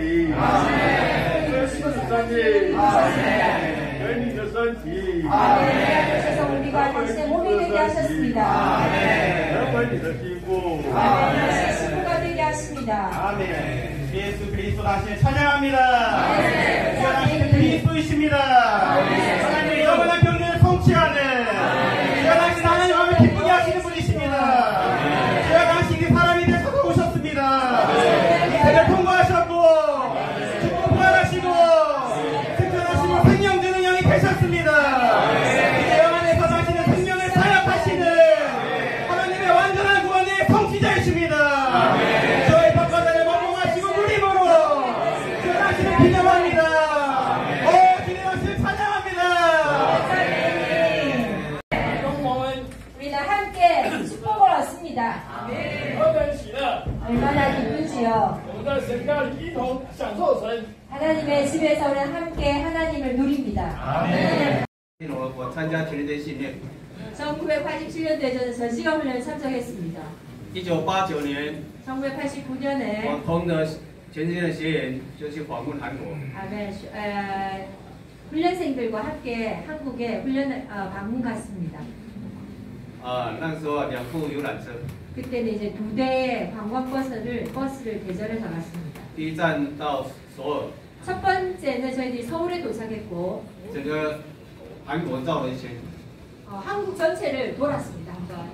里，生命的生命，人民的身体，그래서 우리가 당신의 몸이 되게 하셨습니다.成为你的心腹。 당신의 식구가 되게 하십니다. 아멘. 예수 그리스도 다시 찬양합니다. 하나님은 그리스도이십니다. 하나님의 영원한 경륜을 통치하는 당신 하나님 마음을 기쁘게 하시는 분이십니다. 당신이 사람이 되셔서 오셨습니다. 이 세계를 통과하셨고 죽고 부활하시고 승천하시고 생명 주는 영이 되셨습니다. 이제 영 안에서 당신의 생명을 사역하시는 하나님의 완전한 구원의 통치자이십니다. 저의 바깥에 먹고 누림으로 그 당신을 기념합니다. 기념하시는 찬양합니다. 우리는 함께 축복을 얻습니다. 何等喜乐！ 얼마나 기쁘지요. 我们在神家里一同享受神。 하나님의 집에서 우리는 함께 하나님을 누립니다. 我参加全队训练。 1987년도에 저는 전시관 훈련에 참석했습니다. 1989年， 1989년에 我同的全世界的学员就去访问韩国。 훈련생들과 함께 한국에 훈련 방문 갔습니다. 那个时候2部游览车， 그때는 이제 2대의 관광 버스를 대절해서 갔습니다. 第一站到首尔， 첫 번째는 저희들이 서울에 도착했고 整个韩国绕了一圈， 한국 전체를 돌았습니다. 한번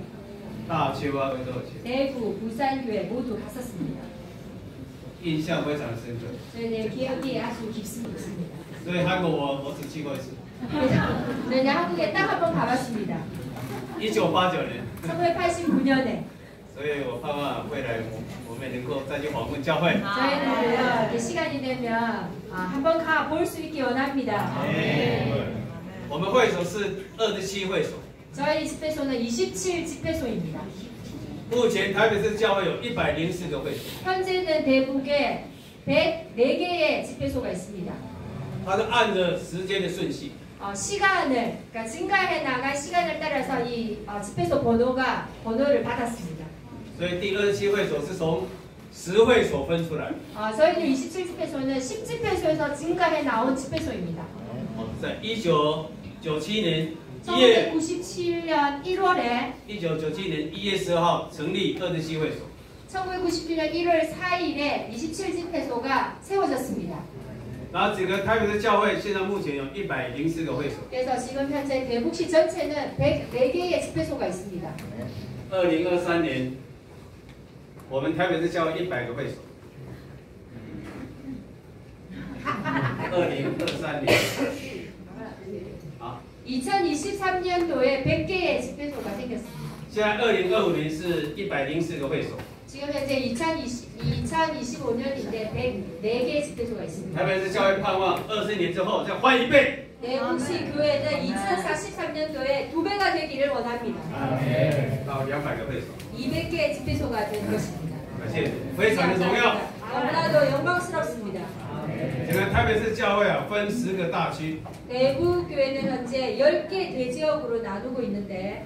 大邱啊，都有去， 대구, 부산, 교회 모두 갔었습니다. 印象非常深刻。 저희의 기억이 아주 깊습니다. 所以韩国我只去过一次。 저희는 한국에 딱 한 번 가봤습니다. 1989年， 1989년에 所以我盼望未来我们能够再去访问教会。 저희는 시간이 되면 한번 가 볼 수 있기 원합니다. 我们会所是27会所， 저희 집회소는 27 집회소입니다. 目前台北市教会有104个会所， 현재는 대북에 104개의 집회소가 있습니다. 它是按着时间的顺序。 시간을, 그러니까 증가해 나갈 시간을 따라서 이 집회소 번호를 받았습니다. 所以第27会所是从10会所分出来。 저희는 27 집회소는 10 집회소에서 증가해 나온 집회소입니다. 在1997年1月 1997년 1월에 1997年1月10号成立27会所。 1997년 1월 4일에 27 집회소가 세워졌습니다. 然后整个台北市教会现在目前有104个会所。 그래서 지금 현재 대북시 전체는 104개의 집회소가 있습니다. 2023年，我们台北市教会100个会所。2023年，好。 2023년도에 100개의 집회소가 생겼습니다. 现在2025年是104个会所。 지금 현재 2025년인데 104개의 집회소가 있습니다. 台北市教会盼望20年之后再翻1倍。 대북시 교회는 2043년도에 2배가 되기를 원합니다. 到200个会所。 200개의 집회소가 될 것입니다. 感谢主，非常的荣耀。 너무나도 영광스럽습니다. 整个台北市教会分10个大区。 대구 교회는 현재 10개 대지역으로 나누고 있는데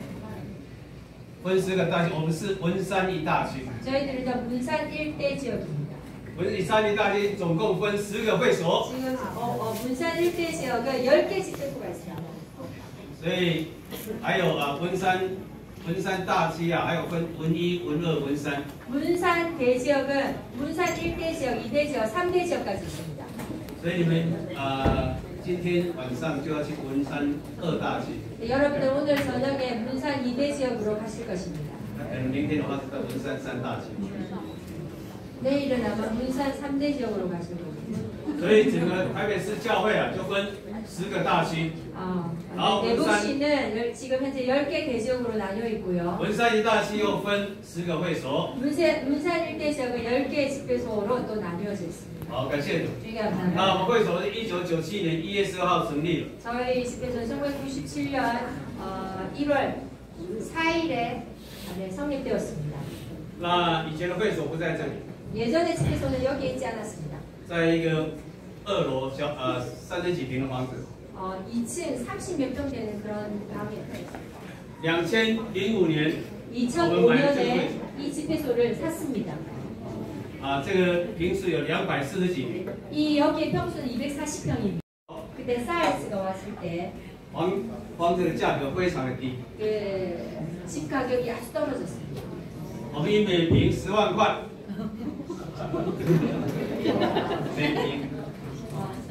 分10个大区，我们是文山一大区。 저희들은 문산 일대 지역입니다. 文山一大区总共分10个会所。 지금 문산 일대 지역은 10개 집회소가 있습니다. 所以还有文山大区还有分文1、文2、文3。 문산 대지역은 문산 1대 지역, 2대 지역, 3대 지역까지 있습니다. 所以你们今天晚上就要去文山2大区。 네, 여러분들 오늘 저녁에 문산 2대 지역으로 가실 것입니다. 明天的话是到文山3大区。 내일은 아마 문산 3대 지역으로 가실 겁니다. 所以整个台北市教会就分10个大区。 대구시는 지금 현재 10개 대지역으로 나뉘어 있고요. 文山一大区又分10个会所。 문산 일대 지역은 10개의 집회소로 또 나뉘어져 있습니다. 好，感谢主。 주님 감사합니다. 我们会所是1997年1月10号成立了。 저희 집회소는 1997년 1월 4일에 성립되었습니다. 那以前的会所不在这里， 예전의 집회소는 여기에 있지 않았습니다. 在一个2楼30几平的房子。 2층 30몇 평 되는 그런 방에 2005年 2005년에 이 집회소를 샀습니다. 这个平时有240几平。 이 여기의 평수는 240평입니다. 그때 사이즈가 왔을 때 房子的价格非常的低， 그 집 가격이 아주 떨어졌습니다. 我们以每平10万块，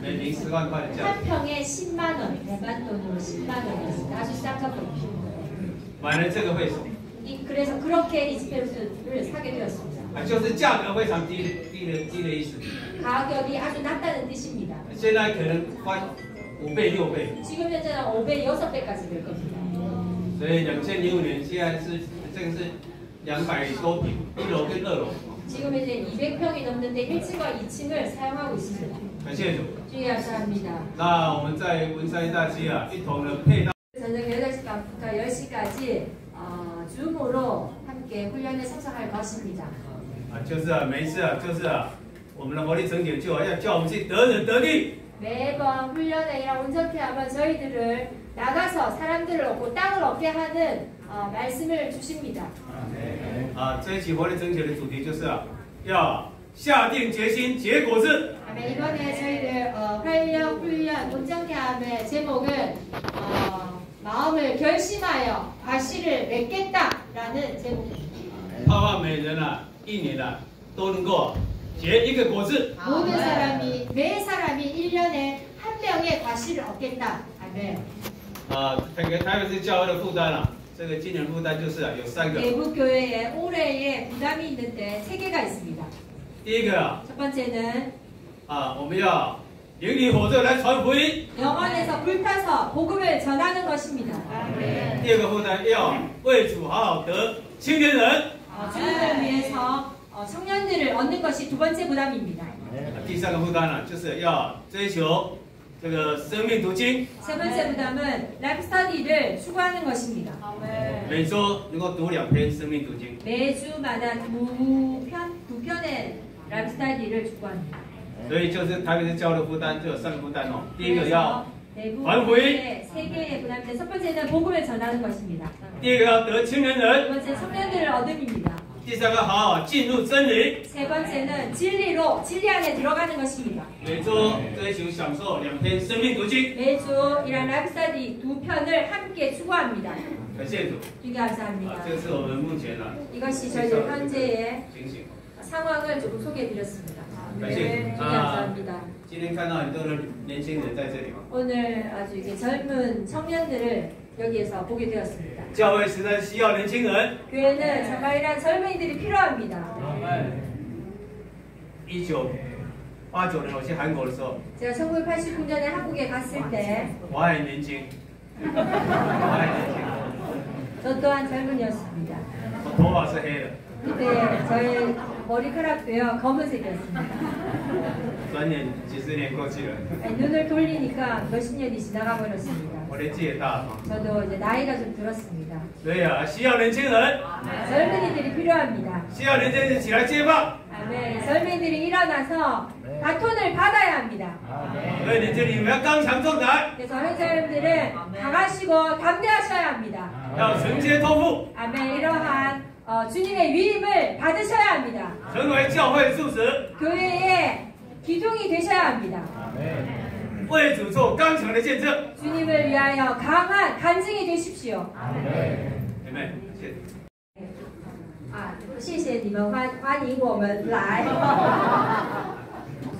每平10万块的价格， 한 평에 10만 원, 대만 돈으로 10만 원이었습니다. 아주 싼 가격입니다. 买了这个会所， 그래서 그렇게 이 집회를 사게 되었습니다. 就是价格非常低的意思。 가격이 아주 낮다는 뜻입니다. 现在可能翻5倍6倍， 지금 현재는 5배, 6배까지 될 겁니다. 所以2015年现在是这个是200多平，1楼跟2楼。 지금 이제 200평이 넘는데 1층과 2층을 사용하고 있습니다. 感谢主。 주의 감사합니다. 那我们在文山一大期一同的配到。 저녁 8시부터 10시까지 줌으로 함께 훈련에 참석할 것입니다. 就是每一次就是我们的活力整点就要叫我们去得人得力。 매번 훈련에 이런 온전케 하면 저희들을 나가서 사람들을 얻고 땅을 얻게 하는 말씀을 주십니다. 这一期活力整点的主题就是要下定决心结果子。 이번에 저희들 활력 훈련 온전케 함의 제목은 마음을 결심하여 과실을 맺겠다라는 제목입니다. 盼望每人一年都能够结一个果子。 모든 사람이 매 사람이 1년에 한 명의 과실을 얻겠다. 아멘. 台北市教会的负担这个今年负担就是有3个。 대구 교회에 올해에 부담이 있는데 3개가 있습니다. 第一个 첫 번째는 我们要灵里火热来传福音。 영원에서 불타서 복음을 전하는 것입니다. 아멘. 第二个负担要为主好好得青年人。 주님을 위해서 청년들을 얻는 것이 두 번째 부담입니다. 第三个负担就是要追求这个生命读经。 세 번째 부담은 라이프 스터디를 추구하는 것입니다. 每周能够读2篇生命读经。 매주마다 두 편의 라이프 스터디를 추구합니다. 所以就是台北市教会的负担就有3个负担第一个要 대구 传福音， 세 개의 부담인데 첫 번째는 복음을 전하는 것입니다. 第二个要得青年 두 人， 번째 청년들을 얻음입니다. 第三个好好进入真理。 세 번째는 진리 안에 들어가는 것입니다. 每周追求享受2篇生命读经。 매주 이런 라이프 스터디 두 편을 함께 추구합니다. 感谢主。 주님 감사합니다. 这个是我们目前 이것이 저희들 현재의 情形。 상황을 조금 소개해드렸습니다. 感谢 주님 감사합니다. 今天看到很多的年轻人在这里 오늘 아주 이게 젊은 청년들을 여기에서 보게 되었습니다. 教会实在需要年轻人。 교회는 정말 이런 젊은이들이 필요합니다. 1989年我去韩国的时候， 제가 1989년에 한국에 갔을 때 我还很年轻，我还很年轻， 저 또한 젊은이였습니다. 我头发是黑的。 그때 저의 머리카락도요 검은색이었습니다. 转眼几十年过去了， 눈을 돌리니까 몇십 년이 지나가 버렸습니다. 我年纪也大了， 저도 이제 나이가 좀 들었습니다. 所以需要年轻人， 젊은이들이 필요합니다. 需要年轻人起来接棒。 아멘. 젊은이들이 일어나서 바톤을 받아야 합니다. 所以你这里你们要刚强壮胆， 그래서 현자님들은 강하시고 담대하셔야 합니다. 要承接托付， 아멘. 이러한 주님의 위임을 받으셔야 합니다. 成为教会柱石， 교회의 기둥이 되셔야 합니다. 为主做刚强的见证。 주님을 위하여 강한 간증이 되십시오. 姐妹，谢谢。谢谢你们欢迎我们来。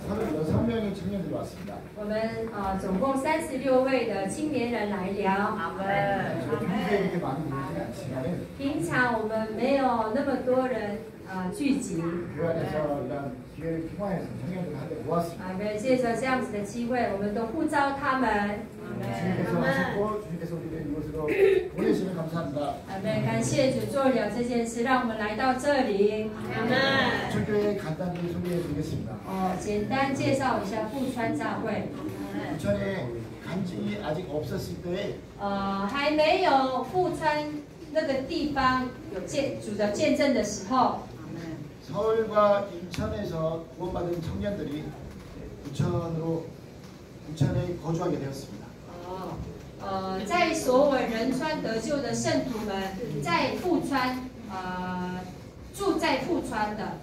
36명의 청년들이 왔습니다. 我们总共36位的青年人来聊。 평소에 이렇게 많이 모이지 않지만 平常我们没有那么多人聚集。 그 안에서 이런 기회를 통해서 청년들을 한데 모았습니다. 借着这样子的机会，我们都呼召他们。 주님께서 하셨고 주님께서 우리를 이곳으로 보내시면 감사합니다. 感谢主做了这件事，让我们来到这里。 부천교회 간단히 소개해 드리겠습니다. 简单介绍一下富川教会。 부천에 간증이 아직 없었을 때에 还没有富川那个地方有主的见证的时候， 서울과 인천에서 구원받은 청년들이 부천에 거주하게 되었습니다. 在所有仁川得救的圣徒们，在富川住在富川的，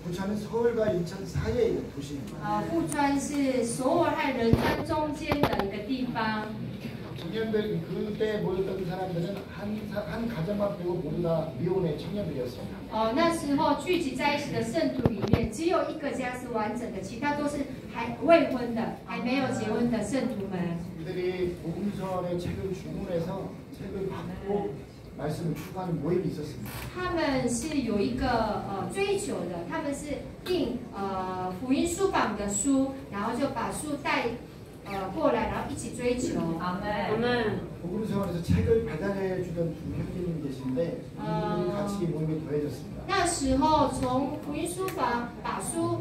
부천은 서울과 인천 사이의 도시입니다. 富川是首尔和仁川中间的一个地方。 청년들 그때 모였던 사람들은 한 가정만 빼고 모두 다 미혼의 청년들이었습니다. 那时候聚集在一起的圣徒里面，只有一个家是完整的，其他都是还未婚的，还没有结婚的圣徒们。 이들이 복음서의 책을 주문해서 책을 받고 말씀을 추구하는 모임이 있었습니다. 他们是有一个追求的，他们是订福音书榜的书，然后就把书带过来，然后一起追求。阿门。 복음서원에서 책을 배달해 주던 두 형제님이 계신데 이들이 같이 모임에 더해졌습니다. 那时候从福音书房把书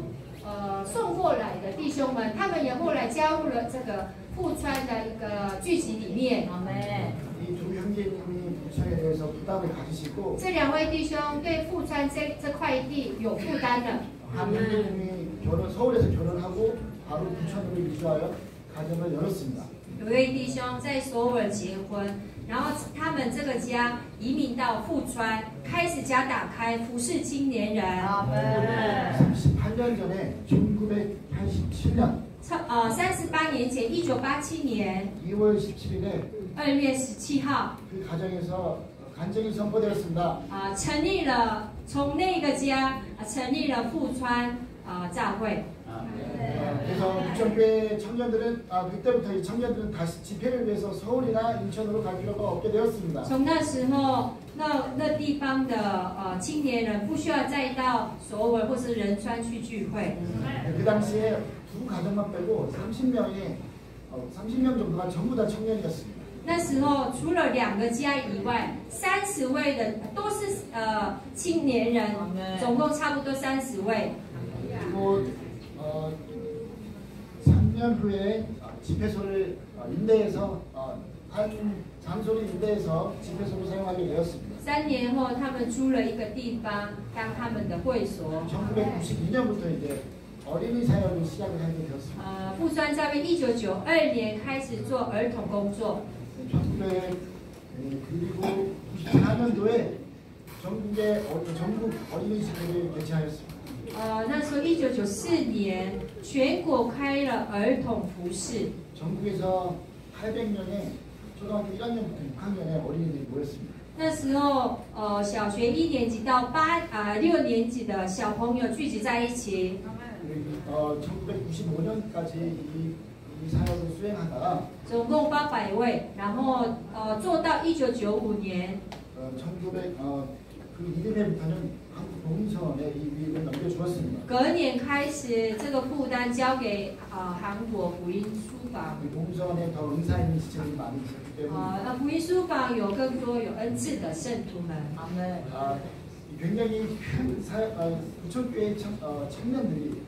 送过来的弟兄们，他们也后来加入了这个富川的一个聚集里面。阿门。 이 두 형제님이 부천에 대해서 부담을 가지시고 这两位弟兄对富川这块地有负担的。 한 형제님이 서울에서 결혼하고 바로 부천으로 이주하여 가정을 열었습니다. 有一位弟兄在首尔结婚，然后他们这个家移民到富川，开始家打开服侍青年人。阿门。 38년 전에 1987년 38年前，1987年 2월 17일에 2月17号， 그 가정에서 간증이 선포되었습니다. 成立了从那个家成立了富川教会。 그래서 부천교회 청년들은 그때부터 이 청년들은 다시 집회를 위해서 서울이나 인천으로 갈 필요가 없게 되었습니다. 从那时候，那地方的青年人不需要再到首尔或是仁川去聚会。 그 당시에 두 가정만 빼고 30명 정도가 전부 다 청년이었습니다. 那时候除了2个家以外，30位的都是青年人，总共差不多30位。 그리고 3년 후에 집회소를 임대해서 한 장소를 임대해서 집회소로 사용하게 되었습니다. 3年后，他们租了一个地方当他们的会所。 1992년부터 이제 어린이 사역을 시작을 하게 되었습니다. 富川教会1992年开始做儿童工作。 그리고 94년도에 전국 어린이 집회를 개최하였습니다. 那时候1994年，全国开了儿童服饰。 전국에서 800명의 초등학교 1학년부터 6학년의 어린이들이 모였습니다. 那时候，小学1年级到6年级的小朋友聚集在一起。 1995년까지 이 사역을 수행하다가 总共800位，然后做到1995年。 그 이듬해부터는 한국 복음서원에 이 위임을 넘겨주었습니다. 隔年开始，这个负担交给韩国福音书房。 복음서원에 더 은사 있는 지체들이 많이 있었기 때문에 福音书房有更多有恩赐的圣徒们。阿门。 굉장히 큰 부천교회 청년들이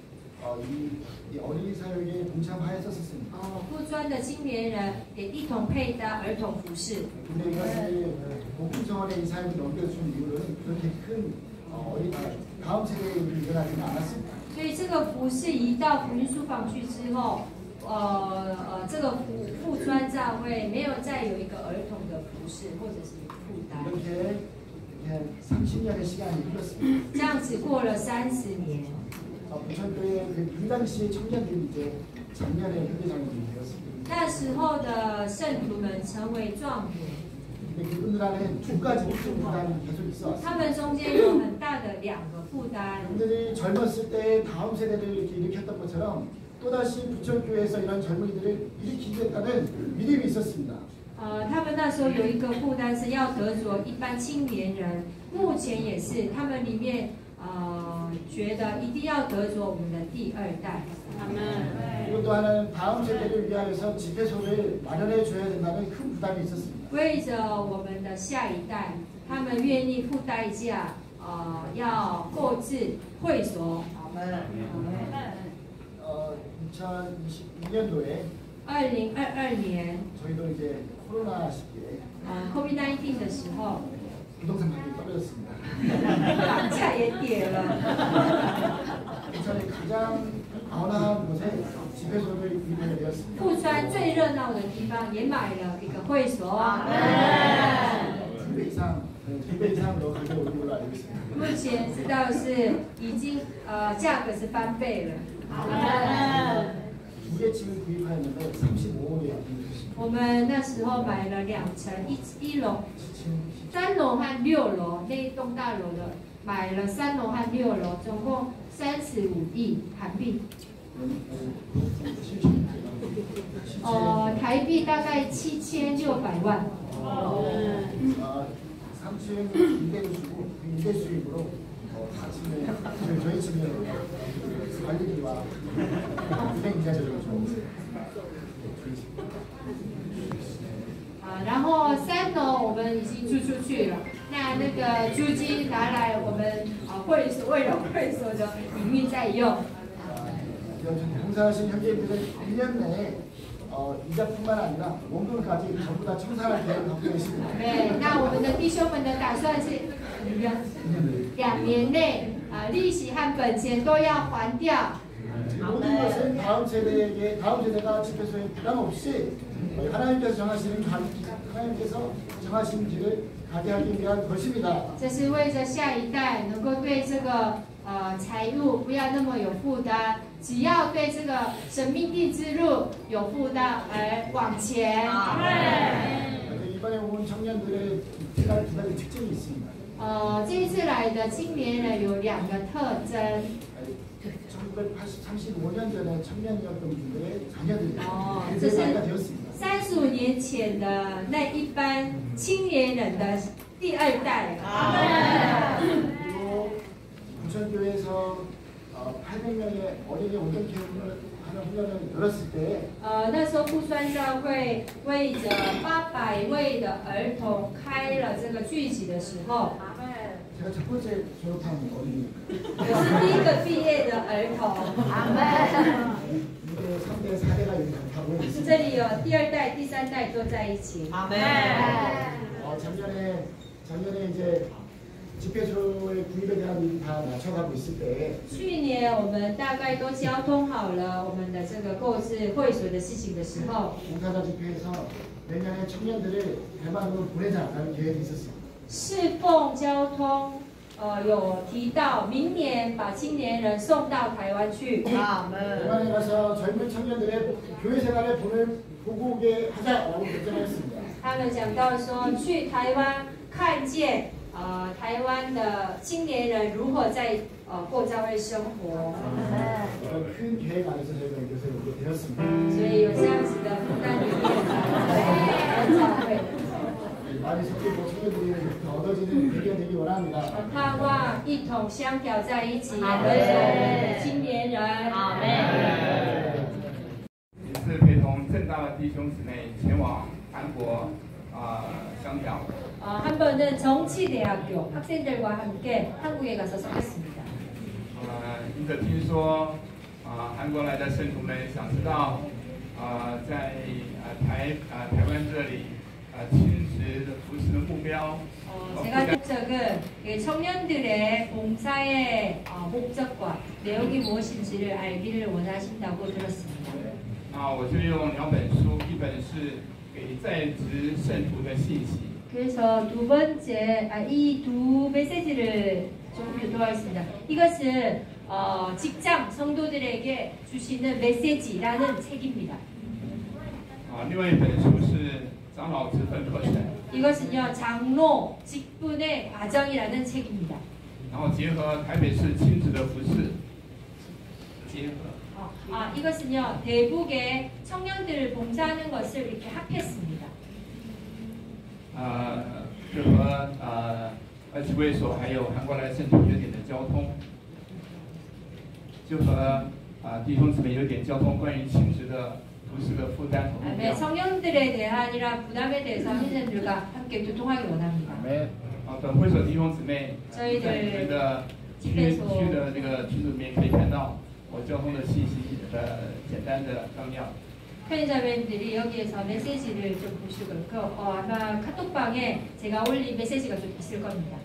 이 어린이 사역에 동참하였었습니다. 富川的青年人也一同配搭儿童服饰。 근데 이것이 복음서원에 이 사역을 넘겨준 이유는 그렇게 큰 다음 세대에 일어나지는 않았습니다. 所以这个服饰移到福音书房去之后，这个富川教会没有再有一个儿童的服饰或者是负担。 이렇게 30년의 시간이 흘렀습니다. 这样子过了30年。 부천교회 그 당시 청년들이 이제 작년에 현대장로들이 되었습니다. 那时候的圣徒们成为壮年。 근데 그분들 안에 두 가지 큰 부담이 계속 있어왔습니다. 他们中间有很大的2个负担。 그분들이 젊었을 때 다음 세대를 이렇게 일으켰던 것처럼 또다시 부천교회에서 이런 젊은이들을 일으키겠다는 믿음이 있었습니다. 他们那时候有一个负担是要得着一般青年人，目前也是，他们里面觉得一定要得着我们的第2代。 그리고 또 하나는 다음 세대를 위하여서 집회소를 마련해 줘야 된다는 큰 부담이 있었습니다. 为着我们的下一代，他们愿意付代价，要购置会所。 2022년도에 2022年 저희도 이제 코로나 시기에 COVID-19 的时候， 부동산 가격이 떨어졌습니다. 房价也跌了。 부천의 가장 번화한 곳에 집회소를 입문하게 되었습니다. 富川最热闹的地方也买了一个会所。 2배 이상 2배 이상 더 가격이 오른 걸로 알고 있습니다. 目前知道是已经价格是翻倍了。 두 개 집을 구입하였는데 35억에 我们那时候买了2层，一楼、3楼和6楼那一栋大楼的，买了3楼和6楼，总共35亿韩币。台币大概7600万。 3층 2대를 주고 2대 수입으로 4층에 저희 집에 관리비와 은행 이자 저쪽을 좀 然后3楼我们已经租出去了，那个租金拿来我们会所为了会所的营运在用。 봉사하신 형제님들은 1년 내에 이자뿐만 아니라 원금까지 전부 다 청산할 계획을 갖고 계십니다. 对，那我们的弟兄们的打算是2年内利息和本钱都要还掉。 모든 것은 다음 세대가 집회소에 부담 없이 하나님께서 정하신 길을 가게 하기 위한 것입니다. 这是为着下一代能够对这个财务不要那么有负担，只要对这个神命定之路有负担而往前。 이번에 온 청년들의 두 가지 특징이 있습니다. 这一次来的青年人有2个特征。 1935년 전에 청년이었던 분들의 자녀들이这是 나이가 되었습니다. 35年前的那一班青年人的第2代。 그리고 부천교회에서 800명의 어린이 온전케 하는 훈련을 열었을 때 那时候富川教会为着800位的儿童开了这个聚集的时候， 제가 첫 번째 졸업한 어린이 我是第一个毕业的儿童。 2대, 3대, 4대가 여기 다 모여 这 있습니다. 里有第2代、第3代都在一起。 작년에 이제 집회소의 구입에 대한 일이 다 맞춰가고 있을 때 去年我们大概都交通好了我们的这个购置会所的事情的时候， 봉사자 집회에서 내년에 청년들을 대만으로 보내자라는 계획이 있었습니다. 侍奉交通有提到明年把青年人送到台湾去。 대만에 가서 젊은 청년들의 교회 생활을 보고 오게 하자라고 결정했습니다. 他们讲到说去台湾看见台湾的青年人如何在过教会生活， 큰 계획 안에서 저희가 이것을 오게 되었습니다. 所以有这样子的负担里面教会。 많이 섞이고 청년들이 얻어지는 계기가 되기 원합니다. 盼望一同相调在一起，也得着我们的青年人。也是陪同正大的弟兄姊妹前往韩国相调。 한 번은 정치대학교 학생들과 함께 한국에 가서 섞였습니다. 因着听说韩国来的圣徒们想知道在台湾这里亲职的服侍的目标。 제가 목적은 청년들의 봉사의 목적과 내용이 무엇인지를 알기를 원하신다고 들었습니다. 我就用2本书，一本是给在职圣徒的信息。 그래서 두 번째 이 두 메시지를 좀 교도하겠습니다. 이것은 직장 성도들에게 주시는 메시지라는 책입니다. 另外一本书是长老职分课程。 이것은요 장로 직분의 과정이라는 책입니다. 然后结合台北市亲职的服饰，结合。 이것은요 대북의 청년들을 봉사하는 것을 이렇게 합했습니다. 就和集会所还有韩国来圣徒有点的交通，就和弟兄姊妹有点交通关于亲职的服饰的负担和目标。 청년들에 대한 이런 부담에 대해서 형제들과 함께 교통하기 원합니다. 等会所弟兄姊妹在你们的区的这个群组里面可以看到我交通的信息的简单的纲要。 편의자분들이 여기에서 메시지를 좀 보시고 아마 카톡방에 제가 올린 메시지가 좀 있을 겁니다.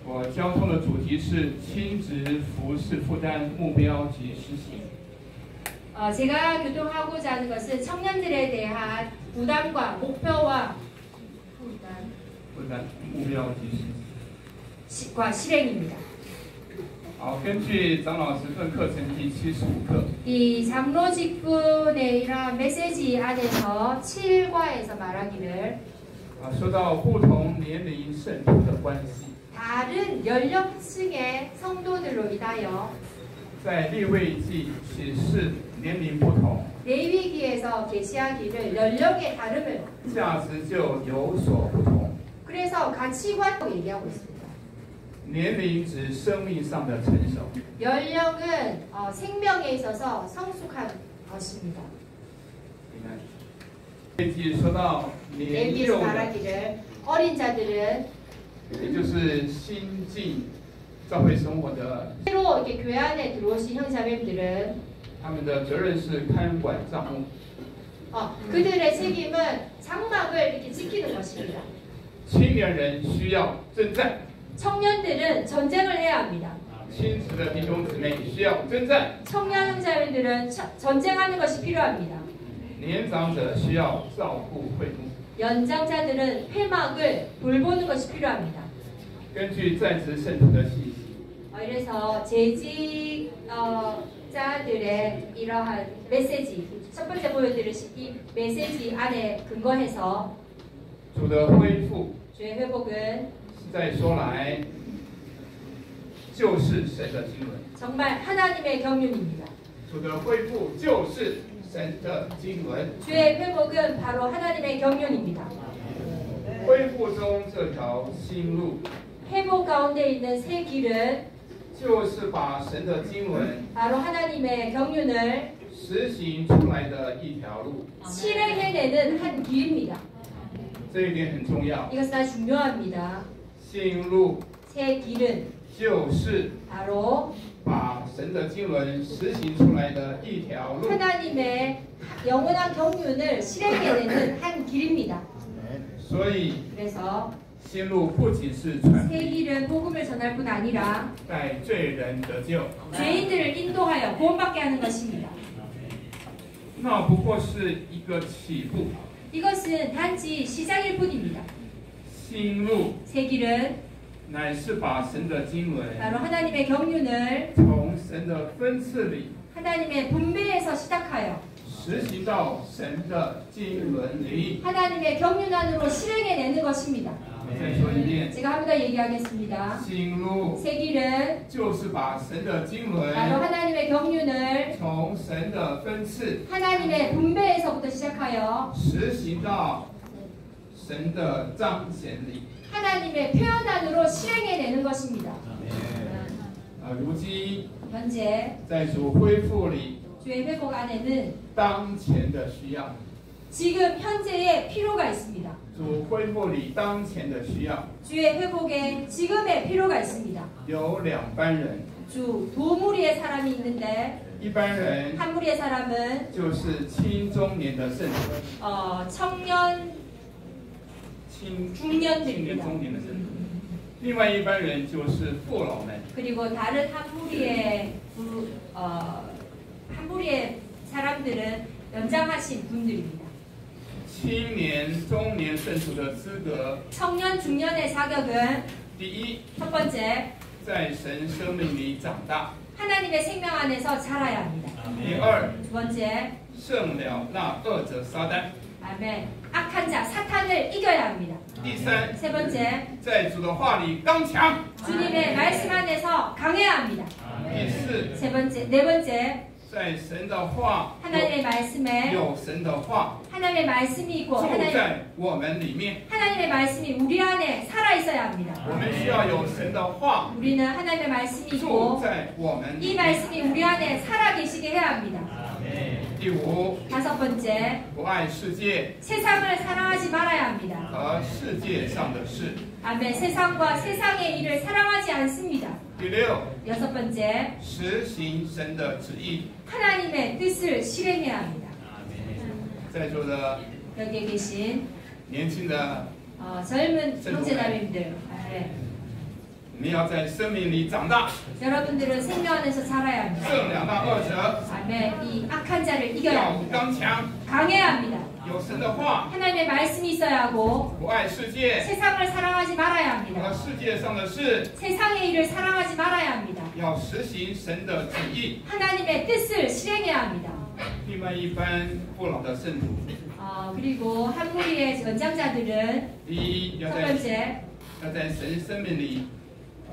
我交通的主题是亲职服侍负担目标及实行。 제가 교통하고자 하는 것은 청년들에 대한 부담과 목표와 负担目标及实行。과 실행입니다. 好，根据长老职分课程第75课， 이 장로 직분의 이러한 메시지 안에서 7과에서 말하기를 说到不同年龄圣徒的关系， 다른 연령층의 성도들로 인하여 在利未记启示年龄不同， 레위기에서 계시하기를 연령의 다름을 价值就有所不同。 그래서 가치관도 얘기하고 있습니다. 年龄指生命上的成熟， 연령은 생명에 있어서 성숙한 것입니다. 利未记说到年 레위기에서 幼的， 말하기를 어린 자들은 也就是新进教会生活的， 새로 이렇게 교회 안에 들어오신 형제자매들은 他们的责任是看管账目。 그들의 책임은 장막을 이렇게 지키는 것입니다. 青年人需要征战， 청년들은 전쟁을 해야 합니다. 亲子的弟兄姊妹需要征战， 청년 형제자매들은 전쟁하는 것이 필요합니다. 年长者需要照顾会幕。 연장자들은 회막을 돌보는 것이 필요합니다. 根据在职圣徒的信息， 이래서 재직자들의 이러한 메시지, 첫 번째 보여드릴 이 메시지 안에 근거해서 主的恢复， 주의 회복은 实在说来，就是神的经纶。 정말 하나님의 경륜입니다. 主的恢复就是神的经纶。 주의 회복은 바로 하나님의 경륜입니다. 恢复中这条新路， 회복 가운데 있는 새 길은 就是把神的经纶 바로 하나님의 경륜을 实行出来的一条路。 실행해내는 한 길입니다. 这一点很重要。 이것은 아주 중요합니다. 新路 새 길은 就是 바로 把神的经纶实行出来的一条路。 하나님의 영원한 경륜을 실행해내는 한 길입니다. 所以 그래서 新路不仅是传 새 递 길은 복음을 전할 뿐 아니라 带罪人得救， 죄인들을 인도하여 구원받게 하는 것입니다. 那不过是一个起步。 이것은 단지 시작일 뿐입니다. 新路 새 길은 乃是把神的经纶 바로 하나님의 경륜을 从神的分次里 하나님의 분배에서 시작하여 实行到神的经纶里。 하나님의 경륜 안으로 실행해내는 것입니다. 我再说一遍， 제가 한 번 더 얘기하겠습니다. 新路 새 길은 就是把神的经纶 바로 하나님의 경륜을 从神的分次 하나님의 분배에서부터 시작하여 实行到神的彰显里。 하나님의 표현 안으로 실행해내는 것입니다. 如今 현재 在主恢复里， 주의 회복 안에는 当前的需要， 지금 현재의 필요가 있습니다. 主恢复里当前的需要 주의 회복에 지금의 필요가 있습니다. 有两班人， 주 두 무리의 사람이 있는데 一般人 한 무리의 사람은 就是青中年的圣徒， 청년 青 중년들입니다. 中年的圣徒，另外一班人就是父老们。 그리고 다른 한 무리의 사람들은 연장하신 분들입니다. 青年、中年圣徒的资格， 청년 중년의 사격은 第一， 첫 번째 在神生命里长大； 하나님의 생명 안에서 자라야 합니다. 第二， 두 번째 胜了那恶者撒旦； 아멘. 악한 자 사탄을 이겨야 합니다. 第三， 세 번째 在主的话里刚强； 주님의 말씀 안에서 강해야 합니다. 第四， 네 번째 在神的话 하나님의 말씀에 有神的话 하나님의 말씀이 있고 住在我们里面， 하나님의 말씀이 우리 안에 살아 있어야 합니다. 我们需要有神的话 우리는 하나님의 말씀이 住 있고 在我们 이 里面。 말씀이 우리 안에 살아 계시게 해야 합니다. 第五， 다섯 번째 不爱世界 세상을 사랑하지 말아야 합니다. 和世界上的事。 아멘. 세상과 세상의 일을 사랑하지 않습니다. 第六， 여섯 번째 实行神的旨意。 하나님의 뜻을 실행해야 합니다. 在座的 여기에 계신 年轻的， 젊은 형제자매님들, 네. 你要在生命里长大， 여러분들은 생명 안에서 살아야 합니다. 胜了那恶者， 아멘. 이 악한 자를 이겨야 要 합니다. 刚强。 강해야 합니다. 有神的话， 하나님의 말씀이 있어야 하고 不爱世界， 세상을 사랑하지 말아야 和 합니다. 世界上的事， 세상의 일을 사랑하지 말아야 합니다. 要实行神的旨意。 하나님의 뜻을 실행해야 합니다. 另外一般父老的圣徒， 그리고 한 무리의 연장자들은 第一 첫 번째 要在神生命里，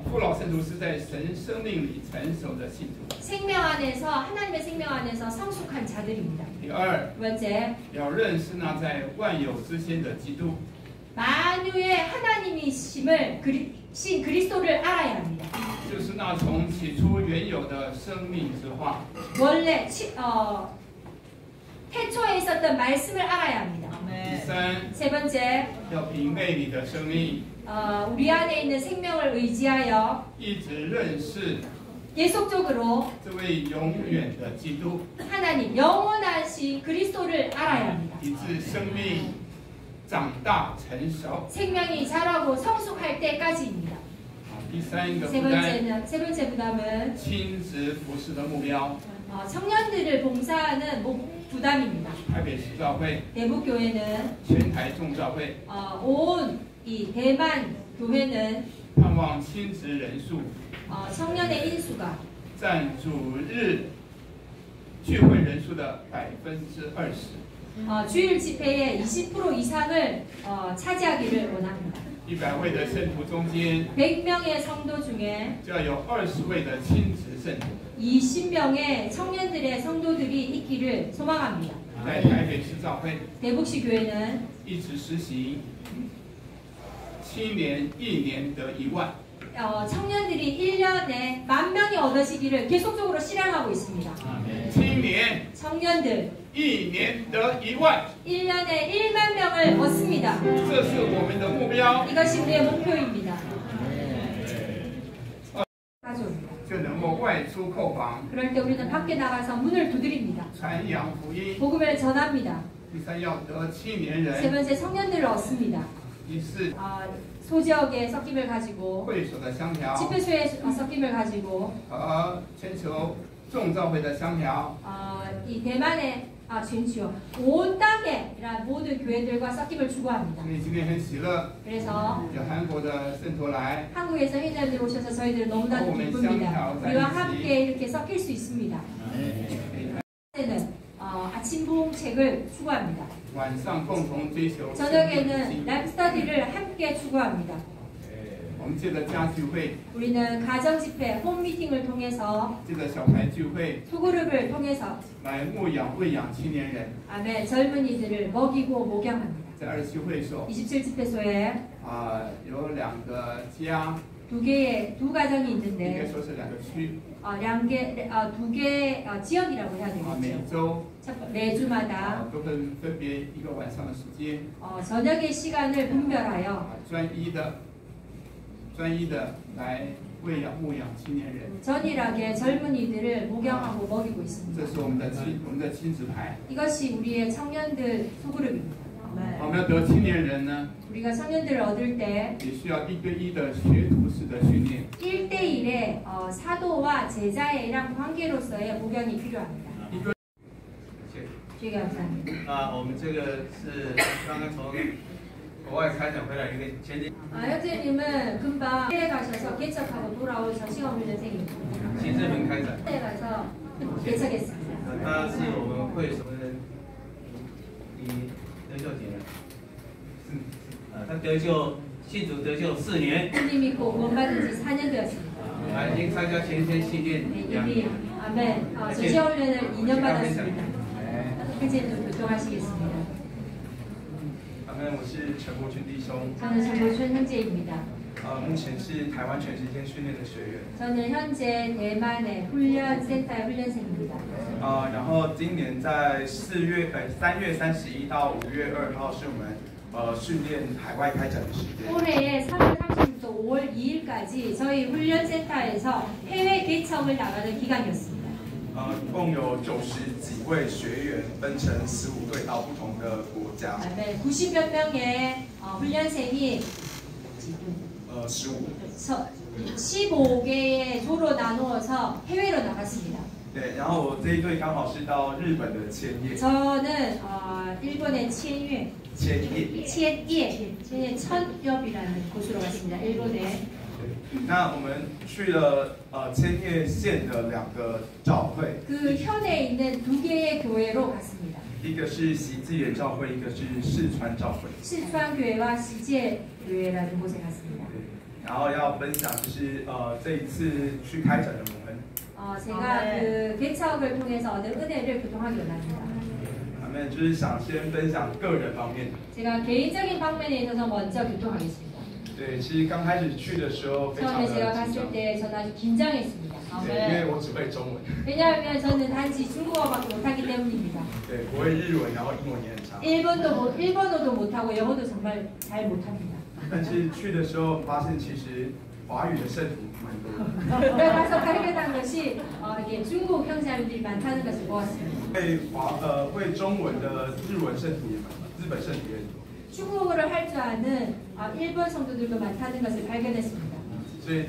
父老圣徒是在神生命里成熟的信徒。 생명 안에서 하나님의 생명 안에서 성숙한 자들입니다. 第二， 두 번째 要认识那在万有之先的基督， 만유의 하나님이심을 신 그리스도를 알아야 합니다. 就是那从起初原有的生命之话。 원래 태초에 있었던 말씀을 알아야 합니다. 第三， 세 번째 要凭内里的生命， 우리 안에 있는 생명을 의지하여 一直认识 계속적으로 这位永远的基督， 하나님 영원하신 그리스도를 알아야 합니다. 以致生命长大成熟。 생명이 자라고 성숙할 때까지입니다. 第三个负担， 세 번째 부담은 亲职服侍的目标。 청년들을 봉사하는 부담입니다. 台北市教会、 대북교회는 全台众教会， 온 이 대만 교회는 盼望亲职人数 청년의 인수가 占主日聚会人数的20%。 주일 집회의 20% 이상을 차지하기를 원합니다. 100位的圣徒中间， 100명의 성도 중에 就要有20位的亲职圣徒。 20명의 청년들의 성도들이 있기를 소망합니다. 在台北市教会 대북시 교회는 一直实行7年1年得1万， 청년들이 1년에 10,000명이 얻어지기를 계속적으로 실행하고 있습니다. 7年 청년들 1年得1万， 1년에 1만 명을 얻습니다. 这是我们的目标， 이것이 우리의 목표입니다. 가져옵니다. 就能够外出叩访， 그럴 때 우리는 밖에 나가서 문을 두드립니다. 传扬福音。 복음을 전합니다. 第三，要得青年 세 人。 번째 청년들을 얻습니다. 第四， 소지역의 섞임을 가지고 会所的相调 집회소의 섞임을 가지고 和全球众教会的相调， 이 대만의 전주요 온 땅에 이런 모든 교회들과 섞임을 추구합니다. 所以今天很喜乐， 그래서 有韩国的圣徒来， 한국에서 회장님 오셔서 저희들 너무나도 기쁩니다. 우리와 함께 이렇게 섞일 수 있습니다. 때는 아침 부흥책을 추구합니다. 晚上共同追求生命之 저녁에는 心。 랩스터디를 함께 추구합니다. 我们借着家聚会， 우리는 가정 집회, 홈 미팅을 통해서 借着小牌聚会 소그룹을 통해서 来牧养、喂养青年人。 젊은이들을 먹이고 목양합니다. 在27会所 27 집회소에 有2个家， 두 가정이 应该 있는데 说是2个区， 두 개 지역이라고 해야 每 되겠죠. 周 매주마다 都分别一个晚上的时间， 저녁의 시간을 분별하여 专一的来喂养、牧养青年人。 전일하게 젊은이들을 목양하고 먹이고 这 있습니다. 是我们的亲子牌。 이것이 우리의 청년들 소그룹입니다. 我们要得青年人呢， 우리가 청년들을 얻을 때 也需要1对1的学徒式的训练。 1대1의 사도와 제자의 이런 관계로서의 목양이 필요합니다. 谢谢 감사합니다. 我们这个是刚刚从国外开展回来一个前进 형제님은 금방 해외 가셔서 개척하고 돌아올 저시간훈련생입니다. 新制品开展。 해외 가서 개척했습니다. 他是我们会所的李得救姐，他得救信主得救4年， 주님 믿고 구원받은 지 4년 되었습니다. 已经参加前线训练 네, 2 이미年。 아멘. 저시간훈련을 2년 받았습니다. 형제님 교통하시겠습니다. 我是陈国群弟兄， 저는 정보춘 형제입니다. 目前是台湾全时间训练的学员， 저는 현재 대만의 훈련센터의 훈련생입니다. 然后今年在3月31到5月2号是我们训练海外开展的时间。 올해의 3월 30일부터 5월 2일까지 저희 훈련센터에서 해외 개척을 나가는 기간이었습니다. 共有90几位学员分成15队到不同的国家。 네, 90몇 명의 훈련생이 15。 15개의 조로 나누어서 해외로 나갔습니다. 对，然后我这一队刚好是到日本的千叶。 저는 일본의千叶, 千叶。 千叶천엽이라는 곳으로 갔습니다. 일본에. 那我们去了千叶县的2个教会， 그 현에 있는 2개의 교회로 갔습니다. 一个是习志远教会，一个是四川教会。 시川교회와 시제교회라는 곳에 갔습니다. 对，然后要分享就是这一次去开展的我们， 제가 그 개척을 통해서 얻은 은혜를 교통하기 원합니다. 他们就是想先分享个人方面。 제가 개인적인 방면에 있어서 먼저 교통하겠습니다. 对，其实刚开始去的时候非常 처음에 的 제가 紧 갔을 张， 때 저는 아주 긴장했습니다. 对，因为我只会中文， 왜냐하면 저는 단지 중국어밖에 못하기 때문입니다. 对，不会日文，然后英文也很差。 일본어도 못하고 영어도 정말 잘 못합니다. 但是去的时候发现，其实华语的圣徒蛮多的。 그래 가서 발견한 것이 이게 중국 형제들이 많다는 것을 보았습니다. 会中文的日文圣徒也蛮多，日本圣徒也很多。 중국어를 할 줄 아는 일본 성도들도 많다는 것을 발견했습니다. 所以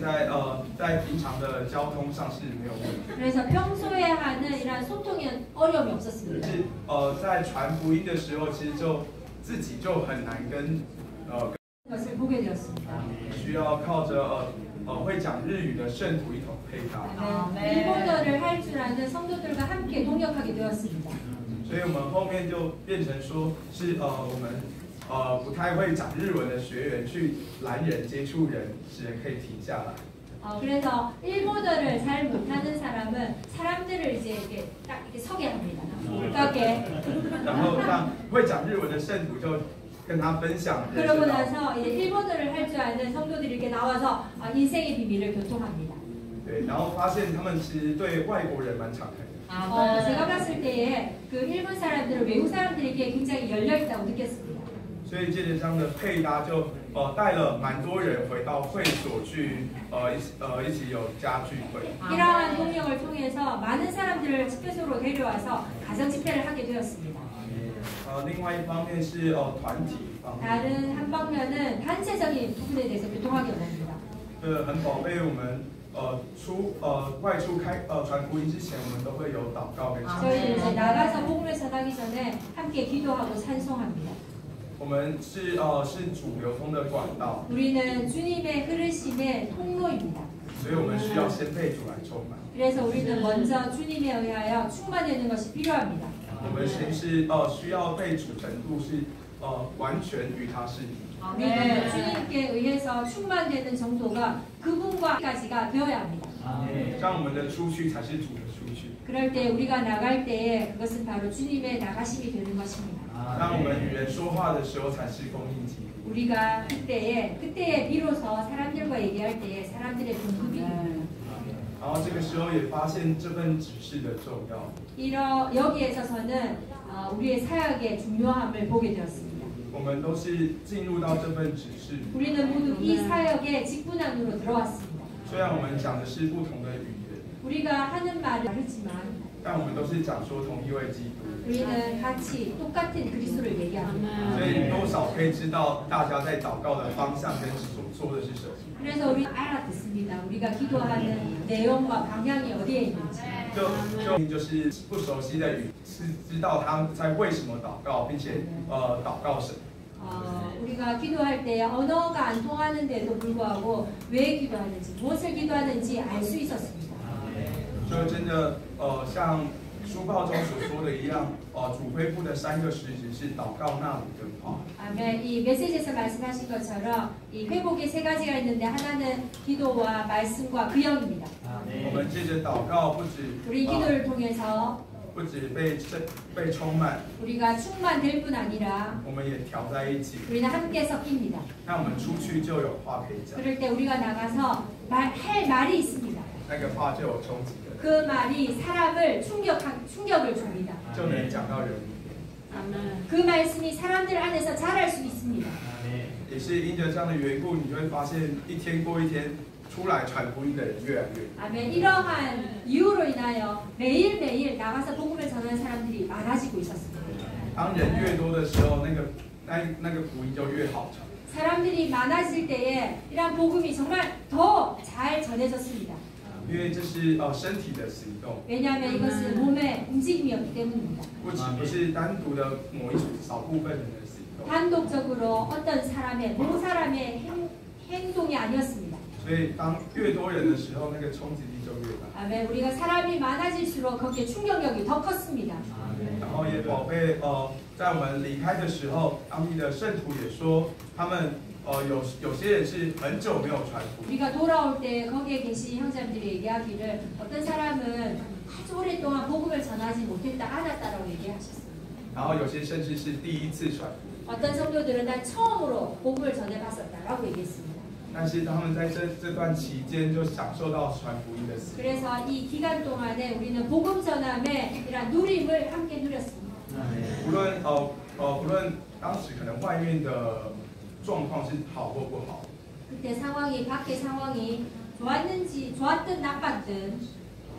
在平常的交通上是没有问题。 그래서 평소에 하는 이런 소통에 어려움이 就 없었습니다. 是在传福音的时候，其实自己就很难跟것을 보게 되었습니다. 需要靠着会讲日语的圣徒一同配搭。 일본어를 할 줄 아는 성도들과 함께 동역하게 되었습니다. 所以我们后面就变成说是我们不太会讲日文的学员去拦人接触人，使人可以停下来。 그래서 일본어를 잘 못하는 사람은 사람들을 이제 이렇게 딱 이렇게 서게 합니다. 가게. 然后让会讲日文的圣徒就跟他分享人 그러고 生道。 나서 이제 일본어를 할 줄 아는 성도들이 이렇게 나와서 인생의 비밀을 교통합니다. 对，然后发现他们其实对外国人蛮敞开的。 제가 봤을 때에 그 일본 사람들은 외국 사람들에게 굉장히 열려 있다고 느꼈습니다. 所以借着这样的配搭，就带了蛮多人回到会所去，一起有家聚会。 이러한 동력을 통해서 많은 사람들을 집회소로 데려와서 가정 집회를 하게 되었습니다. 另外一方面是团体方面， 다른 한 방면은 단체적인 부분에 대해서 교통하기 원합니다. 很宝贝我们外出传福音之前，我们都会有祷告跟唱诗。 저희는 이제 나가서 복음을 전하기 전에 함께 기도하고 찬송합니다. 我们是主流通的管道， 우리는 주님의 흐르심의 통로입니다. 所以我们需要先被主来充满。 그래서 우리는 먼저 주님에 의하여 충만되는 것이 필요합니다. 我们先是需要被主程度是完全与他是一。 우리는 주님께 의해서 충만되는 정도가 그분과까지가 되어야 합니다. 这样我们的出去才是主的出去。 그럴 때 우리가 나갈 때에 그것은 바로 주님의 나가심이 되는 것입니다. 让我们与人说话的时候才是供应基督。 우리가 그때에 비로소 사람들과 얘기할 때에 사람들의 공급이 然后这个时候也发现这份指示的重要。 여기에 있어서는 우리의 사역의 중요함을 보게 되었습니다. 我们都是进入到这份指示。 우리는 모두 이 사역의 직분 안으로 들어왔습니다. 虽然我们讲的是不同的语言， 우리가 하는 말은 다르지만 但我们都是讲说同一位基督。 우리는 같이 똑같은 그리스도를 얘기합니다. 所以多少可以知道大家在祷告的方向跟所做的是什么。 그래서 우리 알아듣습니다. 우리가 기도하는 내용과 방향이 어디에 있는지. 就是不熟悉的语，是知道他在为什么祷告，并且祷告什么。 우리가 기도할 때 언어가 안 통하는데도 불구하고 왜 기도하는지, 무엇을 기도하는지 알 수 있었습니다. 就真的像书报中所说的一样，主恢复的3个实质是祷告、纳鲁跟话。 아멘. 이 메시지에서 말씀하신 것처럼 이 회복의 3가지가 있는데 하나는 기도와 말씀과 그 영입니다. 我们借着祷告，不止 우리 기도를 통해서 被充满， 우리가 충만될 뿐 아니라 我们也调在一起。 우리는 함께 섞입니다. 那我们出去就有话可以讲， 그럴 때 우리가 나가서 할 말이 있습니다. 那个话就有冲击的， 그 말이 사람을 충격을 줍니다. 就能讲到人。 그 말씀이 사람들 안에서 자랄 수 있습니다. 也是因着这样的缘故，你就会发现一天过一天，出来传福音的人越来越多。 아멘. 이러한 이유로 인하여 매일매일 나가서 복음을 전하는 사람들이 많아지고 있었습니다. 当人越多的时候，那个福音就越好传。 사람들이 많아질 때에 이러한 복음이 정말 더 잘 전해졌습니다. 因为这是身体的行动， 왜냐하면 이것은 몸의 움직임이었기 때문입니다. 不只不是单独的某一少部分人的行动。 단독적으로 어떤 사람의 모 사람의 행동이 아니었습니다. 所以当越多人的时候，那个冲击力就越大。 아멘. 우리가 사람이 많아질수록 거기에 충격력이 더 컸습니다. 然后也宝贝在我们离开的时候，当地的圣徒也说，他们有些人是很久没有传福音。 우리가 돌아올 때 거기에 계신 형제님들이 얘기하기를 어떤 사람은 아주 오랫동안 복음을 전하지 못했다, 않았다라고 얘기하셨어요. 然后有些甚至是第一次传福音。 어떤 성도들은 난 처음으로 복음을 전해봤었다라고 얘기했습니다. 但是他们在这段期间就享受到传福音的喜悦。 그래서 이 기간 동안에 우리는 복음 전함의 이런 누림을 함께 누렸습니다. 不论当时可能外面的状况是好或不好， 그때 상황이 밖의 상황이 좋았든 나빴든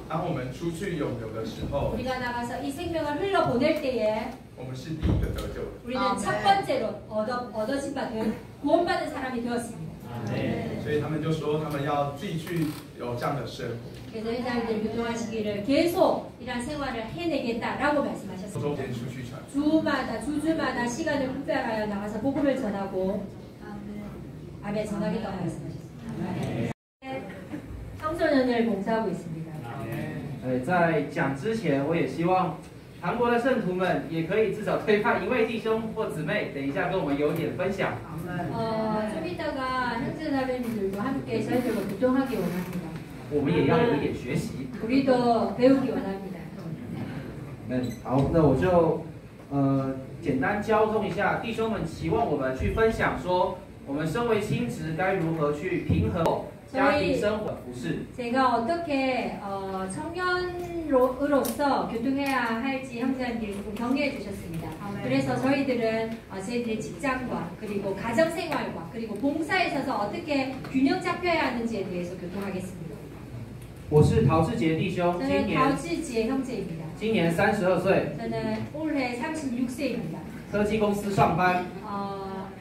当我们出去永留的时候， 우리가 나가서 이 생명을 흘러보낼 때에 我们是第一个得救的。 우리는 첫 번째로 얻어진 받은 구원받은 사람이 되었습니다. 所以他们就说，他们要继续有这样的生活。 그래서 회장님들 유통하시기를 계속 이런 생활을 해내겠다라고 周 말씀하셨습니다. 间出去传。 주주마다 시간을 분별하여 나가서 복음을 전하고 아멘 전하겠다고 말씀하셨습니다. 청소년을 봉사하고 있습니다. 在讲之前，我也希望韩国的圣徒们也可以至少推派一位弟兄或姊妹，等一下跟我们有点分享。 좀 이따가 형제자매님들도 함께 저희들과 교통하기 원합니다. 我们也要有一点学习。 우리도 배우기 원합니다. 好，那我就简单交通一下，弟兄们期望我们去分享说，我们身为亲职该如何去平衡家庭生活服侍。 제가 어떻게 청년으로서 교통해야 할지 형제님들이 조금 격려해 주셨습니다. 그래서 저희들은 저희들의 직장과 그리고 가정생활과 그리고 봉사에 있어서 어떻게 균형 잡혀야 하는지에 대해서 교통하겠습니다. 我是陶志杰弟兄， 저는陶志杰 형제입니다. 今年32岁， 저는 올해 36세입니다. 科技公司上班，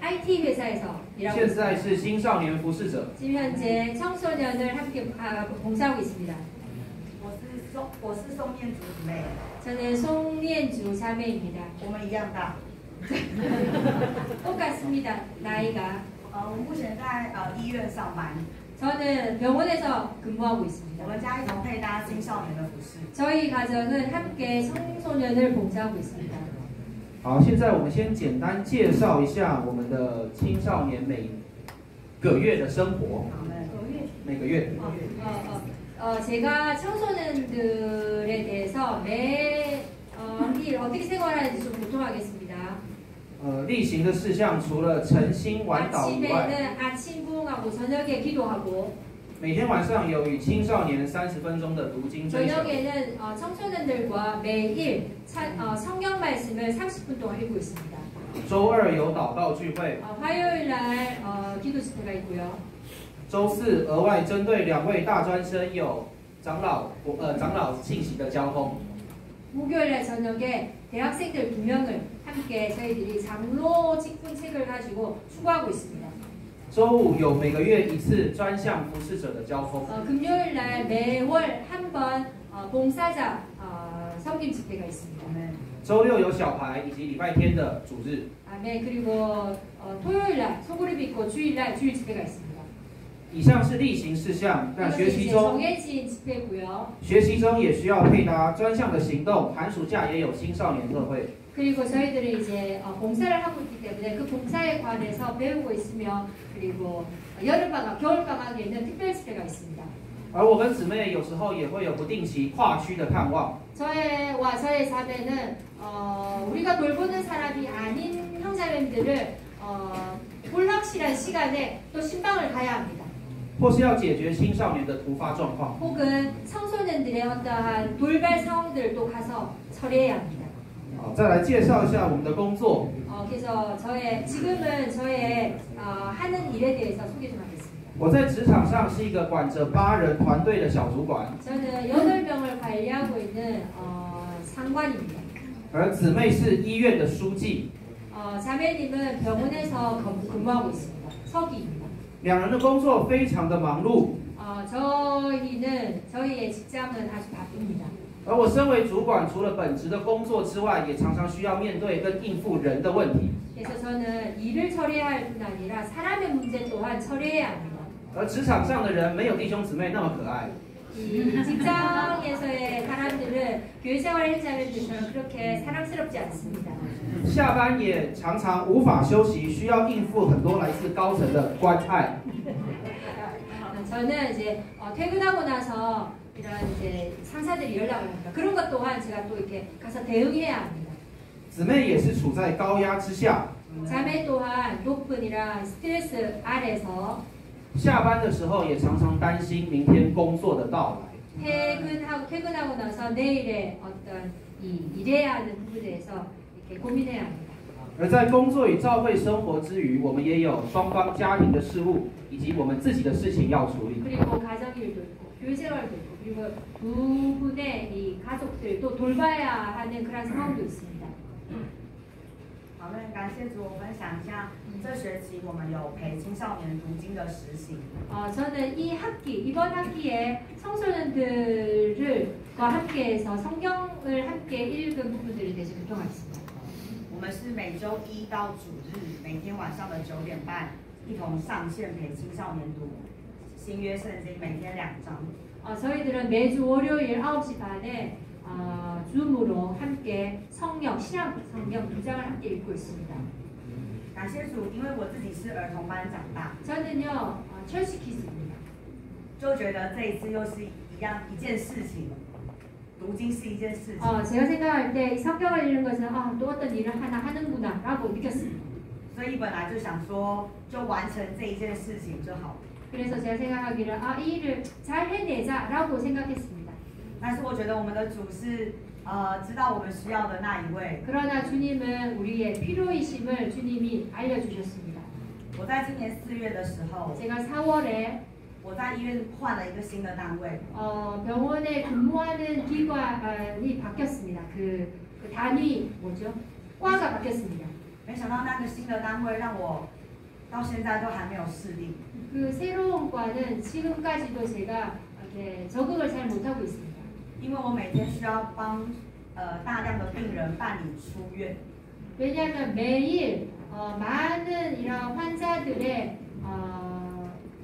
IT 회사에서 일하고 现 있습니다. 在是青少年服侍者。 지금 현재 청소년을 함께 봉사하고 있습니다. 我是宋念祖姊妹， 저는 송리엔주 자매입니다. 我们一样大。 똑같습니다. 나이가. 我目前在医院上班， 저는 병원에서 근무하고 있습니다. 我们家一同配搭青少年的服饰。 저희 가정은 함께 청소년을 봉사하고 있습니다. 好，现在我们先简单介绍一下我们的青少年每个月的生活。每个月。 제가 청소년들에 대해서 매일 어떻게 생활하는지 좀 교통하겠습니다. 例行的事项除了晨星晚祷以外， 아침에는 아침 부흥하고 저녁에 기도하고 每天晚上有与青少年30分钟的读经分享。 저녁에는 청소년들과 매일 성경 말씀을 30분 동안 읽고 있습니다. 周二有祷告聚会， 화요일 날 기도 집회가 있고요. 周四额外针对2位大专生有长老信息的交通。 목요일 날 저녁에 대학생들 2명을 함께 저희들이 장로 직분책을 가지고 추구하고 있습니다. 周五有每个月一次专项服侍者的交通。 금요일 날 매월 한 번 봉사자 섬김 집회가 있습니다. 周六有小孩以及礼拜天的主日。 네, 그리고 토요일 날 소그룹 있고 주일 날 주일 집회가 있습니다. 以上是例行事项，那学习中 정해진 집회고요. 学习中也需要配搭专项的行动。寒暑假也有青少年特会。 그리고 저희들은 이제 봉사를 하고 있기 때문에 그 봉사에 관해서 배우고 있으며 그리고 여름방학, 겨울방학에는 특별 집회가 있습니다. 而我跟姊妹有时候也会有不定期跨区的探望。 저희와 저희 자매는 우리가 돌보는 사람이 아닌 형제님들을 불확실한 시간에 또 신방을 가야 합니다. 或是要解决青少年的突发状况。 혹은 청소년들의 어떠한 돌발 상황들도 가서 처리해야 합니다. 好，再来介绍一下我们的工作。 그래서 지금은 저의 하는 일에 대해서 소개 좀 하겠습니다. 我在职场上是一个管着8人团队的小主管， 저는 8명을 관리하고 있는 상관입니다. 而姊妹是医院的书记。 자매님은 병원에서 근무하고 있습니다. 서기입니다. 两人的工作非常的忙碌， 저희의 직장은 아주 바쁩니다. 而我身为主管，除了本职的工作之外，也常常需要面对跟应付人的问题。 그래서 저는 일을 처리해야 할 뿐 아니라 사람의 문제 또한 처리해야 합니다. 而职场上的人没有弟兄姊妹那么可爱， 이 직장에서의 사람들은 교회 생활을 하지 않을 때처럼 그렇게 사랑스럽지 않습니다. 下班也常常无法休息，需要应付很多来自高层的关爱。 저는 이제 퇴근하고 나서 이런 이제 상사들이 연락을 합니다. 그런 것 또한 제가 또 이렇게 가서 대응해야 합니다. 姊妹也是处在高压之下， 자매 또한 높은 이런 스트레스 아래서 下班的时候也常常担心明天工作的到来。 퇴근하고 나서 내일의 어떤 이 일해야 하는 부분에 대해서 이렇게 고민해야 합니다. 而在工作与教会生活之余，我们也有双方家庭的事务以及我们自己的事情要处理。 그리고 가정 일도 있고 교회 생활도 있고 그리고 두 분의 이 가족들 또 돌봐야 하는 그런 상황도 있습니다. 好，那感谢主，我分享一下，这学期我们有陪青少年读经的实习。 저는 이번 학기에 청소년들과 함께해서 성경을 함께 읽은 부분들에 대해서 교통하겠습니다. 我们是每周一到主日，每天晚上的9点半，一同上线陪青少年读新约圣经，每天2章。 저희들은 매주 월요일 9시 반에 줌으로 함께 신약 성경 2장을 함께 읽고 있습니다. 感谢主，因为我自己是儿童班长大， 저는요 철시 키즈입니다. 就觉得这一次又是一件事情，读经是一件事情。 제가 생각할 때 이 성경을 읽는 것은 또 어떤 일을 하나 하는구나라고 느꼈습니다. 所以本来就想说，就完成这一件事情就好了。 그래서 제가 생각하기를 이 일을 잘 해내자라고 생각했습니다. 但是我觉得我们的主是知道我们需要的那一位。 그러나 주님은 우리의 필요이심을 주님이 알려주셨습니다. 我在今年4月的时候， 제가 4월에 我在医院换了一个新的单位。 병원에 근무하는 기관이 바뀌었습니다. 그 단위 뭐죠? 과가 바뀌었습니다. 没想到那个新的单位让我到现在都还没有适应。 그 새로운 과는 지금까지도 제가 이렇게 적응을 잘 못하고 있습니다. 因为我每天需要帮大量的病人办理出院。 왜냐하면 매일 많은 이런 환자들의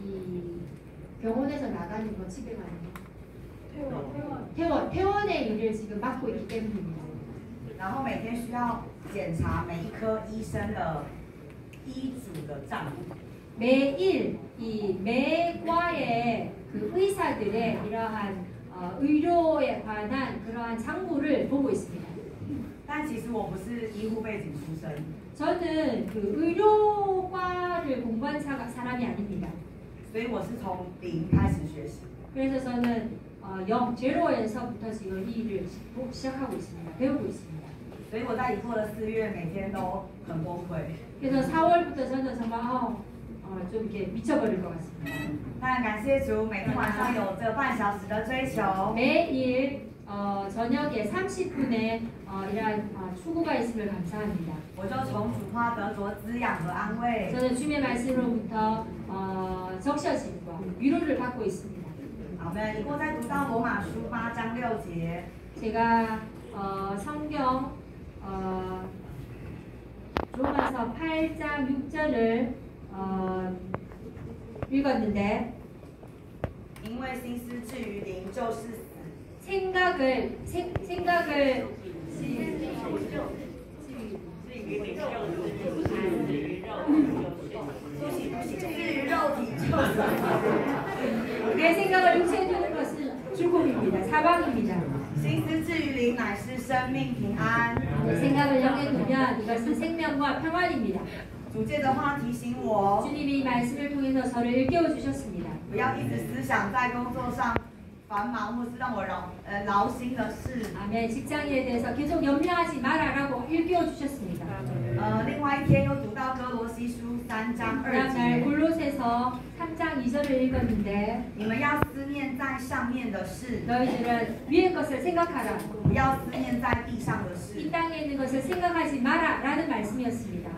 이 병원에서 나가는 거 집에 가는 거 퇴원의 일을 지금 맡고 있기 때문입니다. 然后每天需要检查每一科医生的医嘱的账簿。 매일 이 매과의 그 의사들의 이러한 의료에 관한 그러한 장부를 보고 있습니다. 但其实我不是医护背景出身， 저는 그 의료과를 공부한 사람이 아닙니다. 所以我是从零开始学习。 그래서 저는 제로에서부터 지금 이 일을 시작하고 있습니다. 배우고 있습니다. 所以我在以后的4月每天都很崩溃。 그래서 4월부터 저는 정말 좀 이렇게 미쳐버릴 것 같습니다. 但感谢主，每天晚上有这半小时的追求。 매일 저녁에 30분의 이러한 추구가 있음을 감사합니다. 我就从主话得着滋养和安慰。 저는 주님의 말씀으로부터 적셔짐과 위로를 받고 있습니다. 好，那以后再读到罗马书8章6节。 제가 성경 로마서 8장 6절을 읽었는데 因为心思置于灵就是死。 생각을 至于肉体就是。 내 생각을 육체에 두는 것은 죽음입니다. 사망입니다. 心思置于灵乃是生命平安。 내 생각을 영에 두면 이것은 생명과 평안입니다. 主借着话提醒我， 주님이 이 말씀을 통해서 저를 일깨워 주셨습니다. 不要一直思想在工作上繁忙或是让我劳心的事。 아멘. 직장인에 대해서 계속 염려하지 마라라고 일깨워 주셨습니다. 另外一天又读到哥罗西书3章2 그다음 날 节， 골로새서 3장 2절을 읽었는데 你们要思念在上面的事， 너희들은 위의 것을 생각하라. 不要思念在地上的 이 事。 땅에 있는 것을 생각하지 마라라는 말씀이었습니다.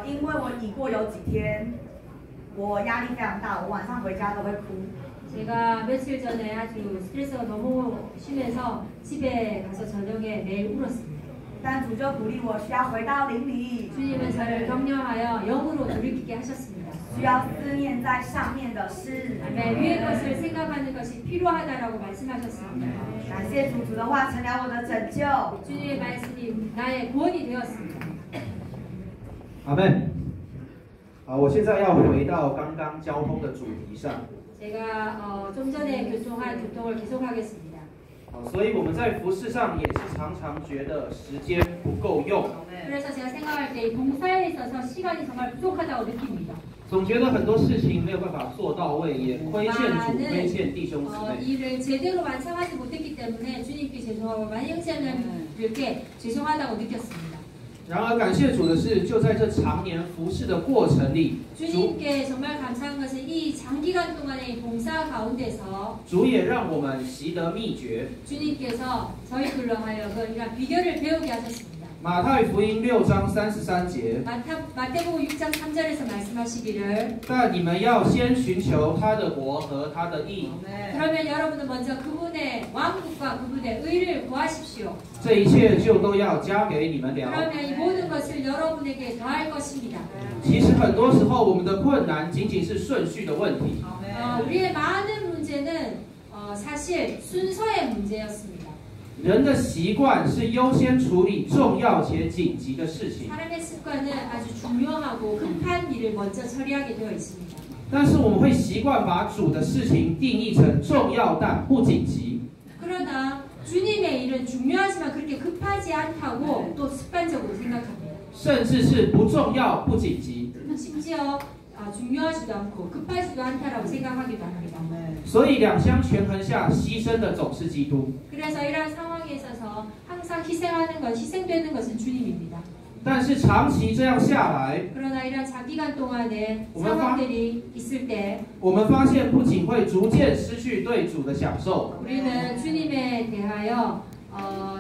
因为我已过有几天，我压力非常大，我晚上回家都会哭。 제가 며칠 전에 아주 스트레스가 너무 심해서 집에 가서 저녁에 매일 울었습니다. 但主就鼓励我需要回到灵里， 주님은 저를 격려하여 영으로 돌이키게 하셨습니다. 需要思念在上面的事。 네, 위의 것을 생각하는 것이 필요하다라고 말씀하셨습니다. 感谢主，主的话成了我的拯救。 주님의 말씀이 나의 구원이 되었습니다. 阿门。好，我现在要回到刚刚交通的主题上。 제가 좀 전에 교통을 계속하겠습니다. 所以我们在服事上也是常常觉得时间不够用。 그래서 제가 생각할 때 이 봉사에 있어서 시간이 정말 부족하다고 느낍니다. 总觉得很多事情没有办法做到位，也亏欠主，亏欠弟兄姊妹。 일을 제대로 완성하지 못했기 때문에 주님께 죄송하고 많이 형제님들께 죄송하다고 느꼈습니다. 然而感谢主的是，就在这常年服事的过程里， 주님께 정말 감사한 것은 이 장기간 동안의 봉사 가운데서 主也让我们习得秘诀。 주님께서 저희들로 하여금 이런 비결을 배우게 하셨습니다. 马太福音6章33节， 마태복음 6장 3절에서 말씀하시기를 但你们要先寻求他的国和他的义， 그러면 여러분은 먼저 그분의 왕국과 그분의 의를 구하십시오. 这一切就都要加给你们了。 그러면 이 모든 것을 여러분에게 더할 것입니다. 其实很多时候，我们的困难仅仅是顺序的问题。 우리의 많은 문제는 사실 순서의 문제였습니다. 人的习惯是优先处理重要且紧急的事情， 사람의 습관은 아주 중요하고 급한 일을 먼저 처리하게 되어 있습니다. 但是我们会习惯把主的事情定义成重要但不紧急。 그러나 주님의 일은 중요하지만 그렇게 급하지 않다고 또 습관적으로 생각합니다. 甚至是不重要不紧急。 심지어 중요하지도 않고 급하지도 않다라고 생각하기도 합니다. 所以两相权衡下，牺牲的总是基督。 그래서 이러한 상황에 있어서 항상 희생되는 것은 주님입니다. 但是长期这样下来， 그러나 이러한 장기간 동안에 오늘 상황들이 있을 때 我们发现不仅会逐渐失去对主的享受， 우리는 주님에 대하여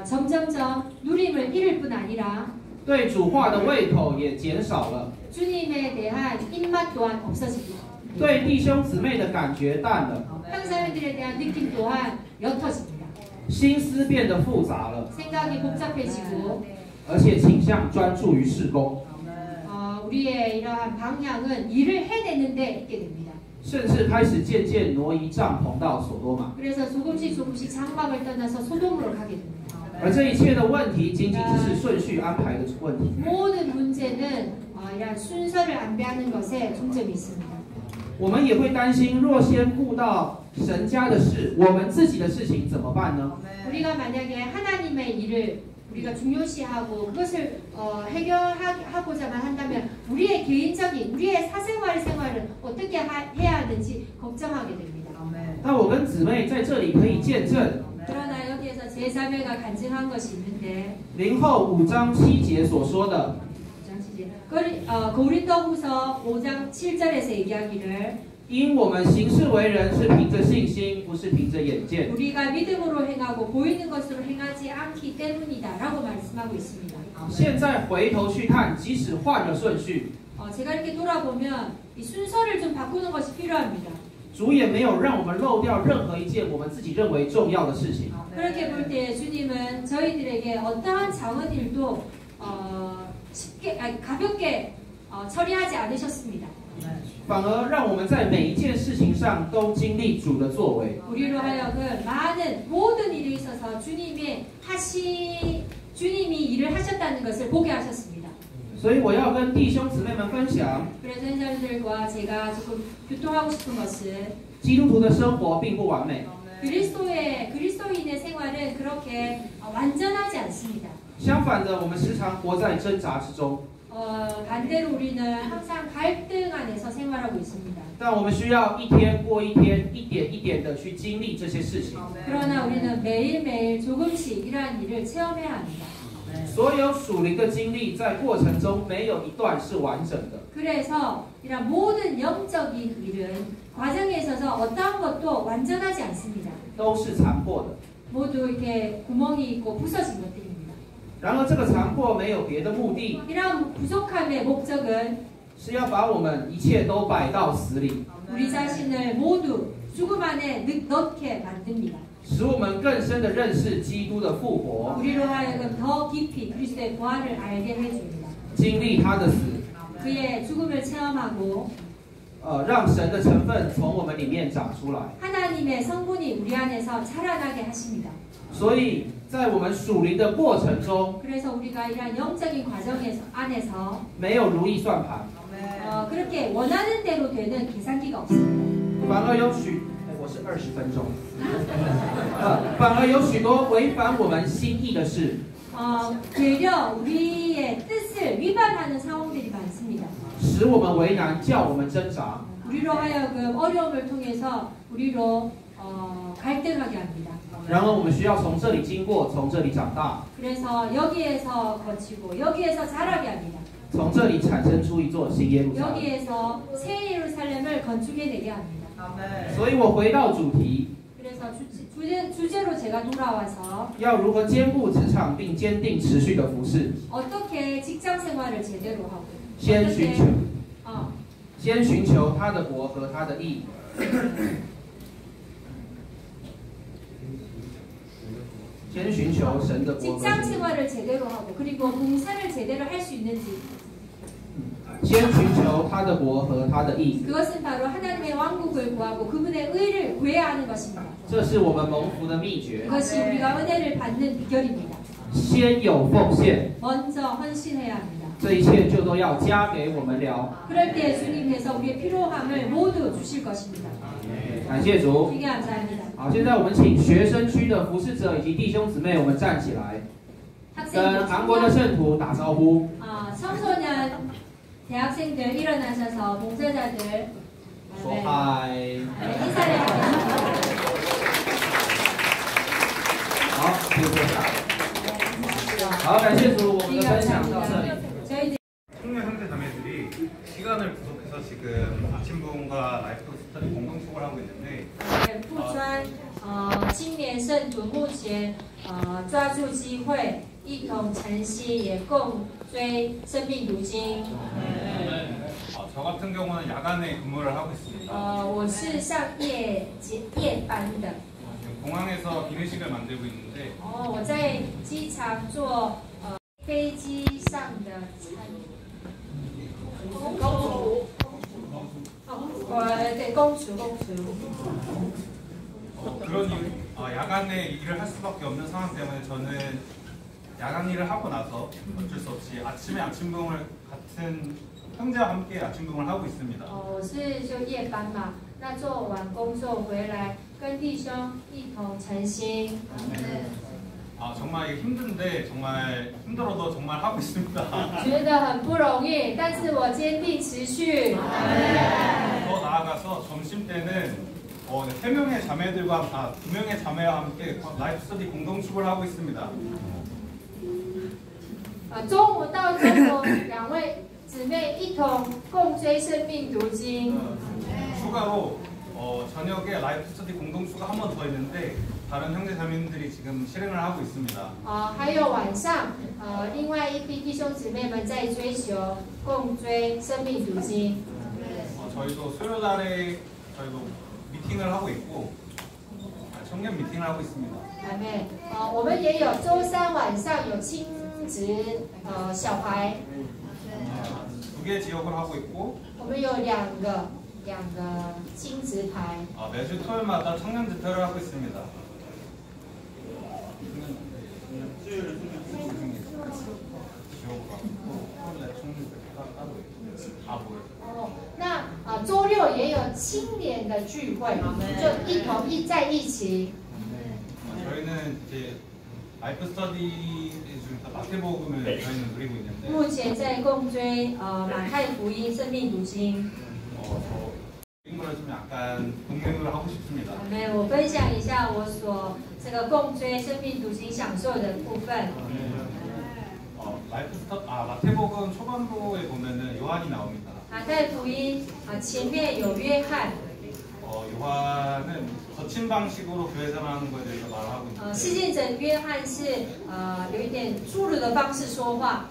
점점점 누림을 잃을 뿐 아니라 对主话的胃口也减少了， 주님에 대한 입맛 또한 없어집니다. 对弟兄姊妹的感觉淡了， 형사님들에 대한 느낌 또한 옅어집니다. 心思变得复杂了， 생각이 복잡해지고 而且倾向专注于事工， 우리의 이러한 방향은 일을 해내는데 있게 됩니다. 甚至开始渐渐挪移帐篷到所多玛。 그래서 조금씩 장막을 떠나서 소돔으로 가게 됩니다. 而这一切的问题，仅仅只是顺序安排的问题。 모든 문제는 이러한 순서를 안배하는 것에 중점이 있습니다. 我们也会担心，若先顾到神家的事，我们自己的事情怎么办呢？ 우리가 만약에 하나님의 일을 우리가 중요시하고 그것을 해결하고자만 한다면 우리의 개인적인 우리의 생활은 어떻게 해야 하는지 걱정하게 됩니다. 那我跟姊妹在这里可以见证， 그러나 여기에서 제 자매가 간증한 것이 있는데 林后5章7节所说的， 고린도후서 5장 7절에서 얘기하기를 因我们行事为人是凭着信心，不是凭着眼见。 우리가 믿음으로 행하고 보이는 것으로 행하지 않기 때문이다라고 말씀하고 있습니다. 现在回头去看，即使换了顺序， 제가 이렇게 돌아보면 이 순서를 좀 바꾸는 것이 필요합니다. 主也没有让我们漏掉任何一件我们自己认为重要的事情。 그렇게 볼 때 주님은 저희들에게 어떠한 작은 일도 가볍게 처리하지 않으셨습니다. 反而让我们在每一件事情上都经历主的作为。 우리로 하여금 모든 일에 있어서 주님이 일을 하셨다는 것을 보게 하셨습니다. 所以我要跟弟兄姊妹们分享， 그래서 현장들과 제가 조금 교통하고 싶은 것은 基督徒的生活并不完美， 그리스도인의 생활은 그렇게 완전하지 않습니다. 相反的，我们时常活在挣扎之中。 반대로 우리는 항상 갈등 안에서 생활하고 있습니다. 但我们需要一天过一天，一点一点的去经历这些事情。 그러나 우리는 매일매일 조금씩 이러한 일을 체험해야 합니다. 所有属灵的经历在过程中没有一段是完整的。 그래서 이런 모든 영적인 일은 과정에 있어서 어떠한 것도 완전하지 않습니다. 都是残破的。 모두 이렇게 구멍이 있고 부서진 것들입니다. 然而，这个残破没有别的目的， 이러한 부족함의 목적은 是要把我们一切都摆到死里。 우리 자신을 모두 죽음 안에 넣게 만듭니다. 使我们更深的认识基督的复活， 우리로 하여금 더 깊이 그리스도의 부활을 알게 해줍니다. 经历他的死， 그의 죽음을 체험하고 让神的成分从我们里面长出来。 하나님의 성분이 우리 안에서 자라나게 하십니다. 所以在我们属灵的过程中， 그래서 우리가 이러한 영적인 안에서 没有如意算盘， 그렇게 원하는 대로 되는 계산기가 없습니다. 反而有我是20分钟，反而有许多违反我们心意的事， 되려 우리의 뜻을 위반하는 상황들이 많습니다. 使我们为难，叫我们挣扎。 우리로 하여금 어려움을 통해서 우리로 갈등하게 합니다. 然而我们需要从这里经过，从这里长大， 그래서 여기에서 거치고 여기에서 자라게 합니다. 从这里产生出一座新耶路撒冷。 여기에서 새 예루살렘을 건축해내게 합니다. 所以我回到主题， 그래서 주제로 제가 돌아와서 要如何兼顾职场并坚定持续的服侍？ 어떻게 직장 생활을 제대로 하고 先寻求， 어, 先寻求他的国和他的义。先寻求神的国和 직장 义。 생활을 제대로 하고 그리고 봉사를 제대로 할 수 있는지 先寻求他的国和他的义， 그것은 바로 하나님의 왕국을 구하고 그분의 의를 구해야 하는 것입니다. 这是我们蒙福的秘诀。 그것이 우리가 은혜를 받는 비결입니다. 先有奉献， 먼저 헌신해야 합니다. 这一切就都要加给我们了。 그럴 때 주님께서 우리의 필요함을 모두 주실 것입니다. 感谢主。 되게 감사합니다. 好，现在我们请学生区的服侍者以及弟兄姊妹，我们站起来， 학생들, 跟韩国的圣徒打招呼。 청소년, 대학생들 일어나셔서 봉사자들 说 네, 嗨。 인사를 하겠습니다. 好，就坐下。好，感谢主，我们的分享到这里。 저희들 청년 형제 자매들이 시간을 부족해서 지금 아침 부흥과 라이프 스터디 공동 수업을 하고 있는데 富川青年圣徒目前抓住机会，一同晨曦，也共追生命读经。 저 같은 경우는 야간에 근무를 하고 있습니다. 我是上夜班的。 공항에서 기내식을 만들고 있는데 我在机场做飞机上的餐。公厨。对，公厨。 그런 야간에 일을 할 수밖에 없는 상황 때문에 저는 야간 일을 하고 나서 어쩔 수 없이 아침에 아침 부흥을 같은 형제와 함께 아침 부흥을 하고 있습니다. 我是就夜班嘛，那做完工作回来，跟弟兄一同晨曦。 정말 이게 힘든데 정말 힘들어도 정말 하고 있습니다. 觉得很不容易，但是我坚定持续。 더 나아가서 점심 때는 3명의 자매들과 2명의 자매와 함께 라이프 스터디 공동 축을 하고 있습니다. 中午到中午，2位姊妹一同共追生命读经。 추가로 저녁에 라이프 스터디 공동 축가 한 번 더 있는데 다른 형제 자매들이 지금 실행을 하고 있습니다. 还有晚上，另外一批弟兄姊妹们在追求共追生命读经。 저희도 수요일 날에 저희도 미팅을 하고 있고 청년 미팅을 하고 있습니다. 妹，我们也有周3晚上有亲子小孩， 2개 지역을 하고 있고 我们有两个亲子排。 매주 토요일마다 청년 집회를 하고 있습니다. 뭐예요? 那周6也有青年的聚会，就一同在一起。 저희는 이제 라이프 스터디 중에서 마태복음을 저희는 누리고 있는데 目前在共追马太福音生命读经。 이런 걸 좀 약간 공유를 하고 싶습니다. 我分享一下我所这个共追生命读经享受的部分。 라이프 스터디 마태복음 초반부에 보면은 요한이 나옵니다. 马太福音前面有约翰。 요한은 거친 방식으로 교회 생활하는 거에 대해서 말하고 있는데 事件者约翰是有一点粗鲁的方式说话。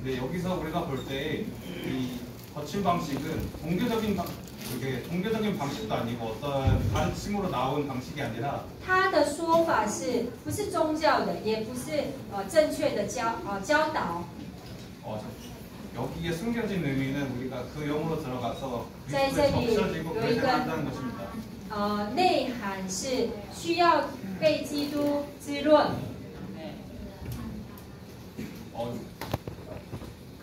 근데 여기서 우리가 볼 때 이 거친 방식은 종교적인 이게 종교적인 방식도 아니고 어떤 가르침으로 나온 방식이 아니라 他的说法是不是宗教的，也不是正确的教导。 여기에 숨겨진 의미는 우리가 그 영으로 들어가서 네, 그리스도에 저기 적셔지고 그렇게 여기가- 한다는 것입니다. 内涵是需要被基督滋润。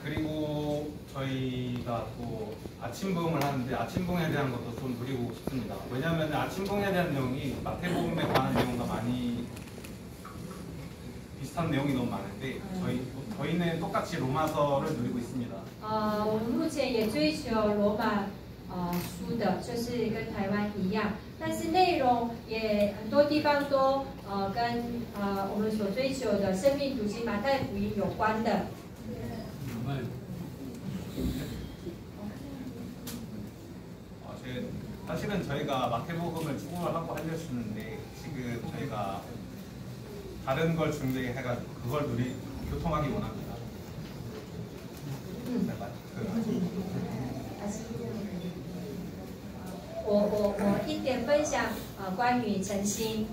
그리고 저희가 또 아침 부흥을 하는데 아침 부흥에 대한 것도 좀 드리고 싶습니다. 왜냐하면 아침 부흥에 대한 내용이 마태복음에 관한 내용과 많이 비슷한 내용이 너무 많은데 저희는 똑같이 로마서를 누리고 있습니다. 我们目前也追求罗马书的，就是跟台湾一样，但是内容也很多地方都跟我们所追求的生命读经马太福音有关的。 사실은 저희가 마태복음을 추구를 하고 하려는데 지금 저희가 다른 걸 준비해가지고 그걸 교통하기 원합니다. 我一点分享关于诚心。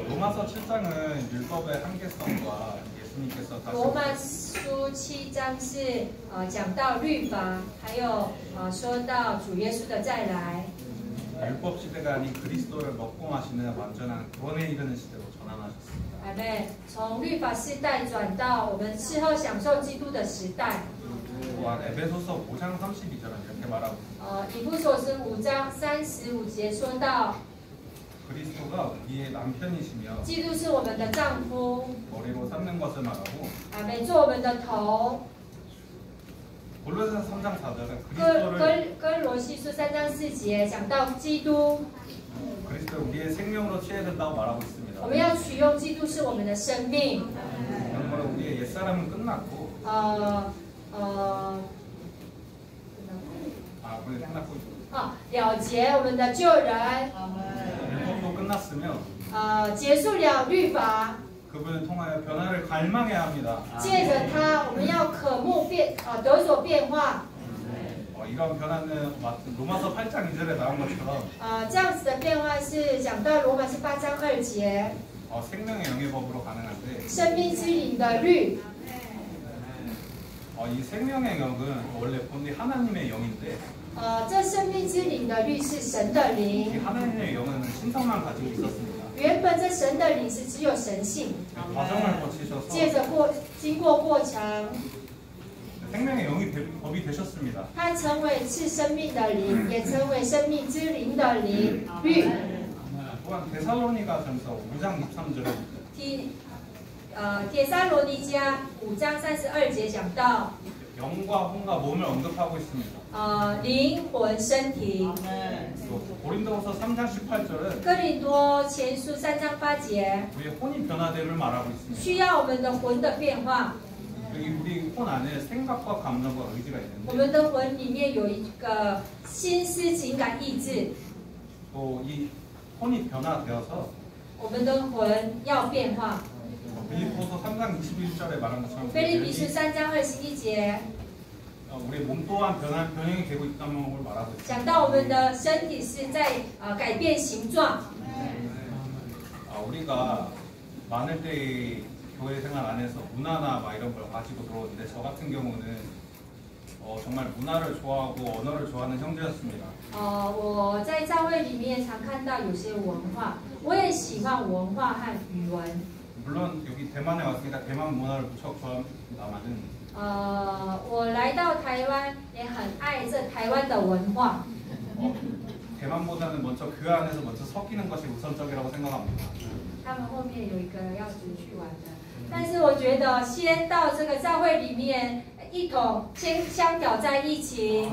로마서 7장은 율법의 한계성과 예수님께서 다시 罗马书7章是讲到律法，还有说到主耶稣的再来。 율법 시대가 아닌 그리스도를 먹고 마시는 완전한 구원에 이르는 시대로 전환하셨습니다. 阿妹，从律法时代转到我们事后享受基督的时代。 또한 에베소서 5장 32절은 이렇게 말하고 있습니다. 以弗所书5章35节说到， 그리스도가 우리의 남편이시며 基督是我们的丈夫， 머리로 삼는 것을 말하고 阿妹做我们的头。 골로새서 3장 4절은 哥罗西书3章4节讲到基督， 그리스도를 우리의 생명으로 취해야 된다고 말하고 있습니다. 我们要取用基督是我们的生命。 그러므로 우리의 옛사람은 끝났고 끝났고 了结我们的旧人， 율법도 끝났으며 结束了律法， 그분을 통하여 변화를 갈망해야 합니다. 借着他，我们要渴慕得所变化。 이런 변화는 로마서 8장 2절에 나온 것처럼 这样子的变化是讲到罗马书8章2节， 생명의 영의 법으로 가능한데 生命之灵的律。 이 생명의 영은 원래 본디 하나님의 영인데 这生命之灵的律是神的 이 灵。 하나님의 영은 신성만 가지고 있었습니다. 原本这神的灵是只有神性， 과정을 거치셔서 借着经过过程， 생명의 영이 법이 되셨습니다. 它成为是生命的灵，也成为生命之灵的灵律。 또한 데살로니가전서 5장 23절에 帖撒罗尼迦5章32节讲到， 영과 혼과 몸을 언급하고 있습니다. 灵魂身体。 또 고린도후서 3장 18절은 哥林多前书3章8节， 우리의 혼이 변화됨을 말하고 있습니다. 需要我们的魂的变化。 우리 혼 안에 생각과 감정과 의지가 我 있는데 们的魂里面有一个心思、情感、意志， 또 이 혼이 변화되어서 我们的魂要变化。 빌립보서 3장 21절에 말한 것처럼 腓立比书3章21节 우리 몸 또한 변형이 되고 있다는 걸 말하고 있습니다. 讲到我们的身体是在改变形状。 우리가 많을 때 교회 생활 안에서 문화나 막 이런 걸 가지고 들어오는데 저 같은 경우는 정말 문화를 좋아하고 언어를 좋아하는 형제였습니다. 我在教会里面常看到有些文化，我也喜欢文化和语文。 물론 여기 대만에 왔으니까 대만 문화를 무척 좋아합니다만은 我来到台湾也很爱这台湾的文化。 대만보다는 먼저 교회 안에서 먼저 섞이는 것이 우선적이라고 생각합니다. 他们后面有一个要出去玩的，但是我觉得先到这个教会里面一同先相挑在一起。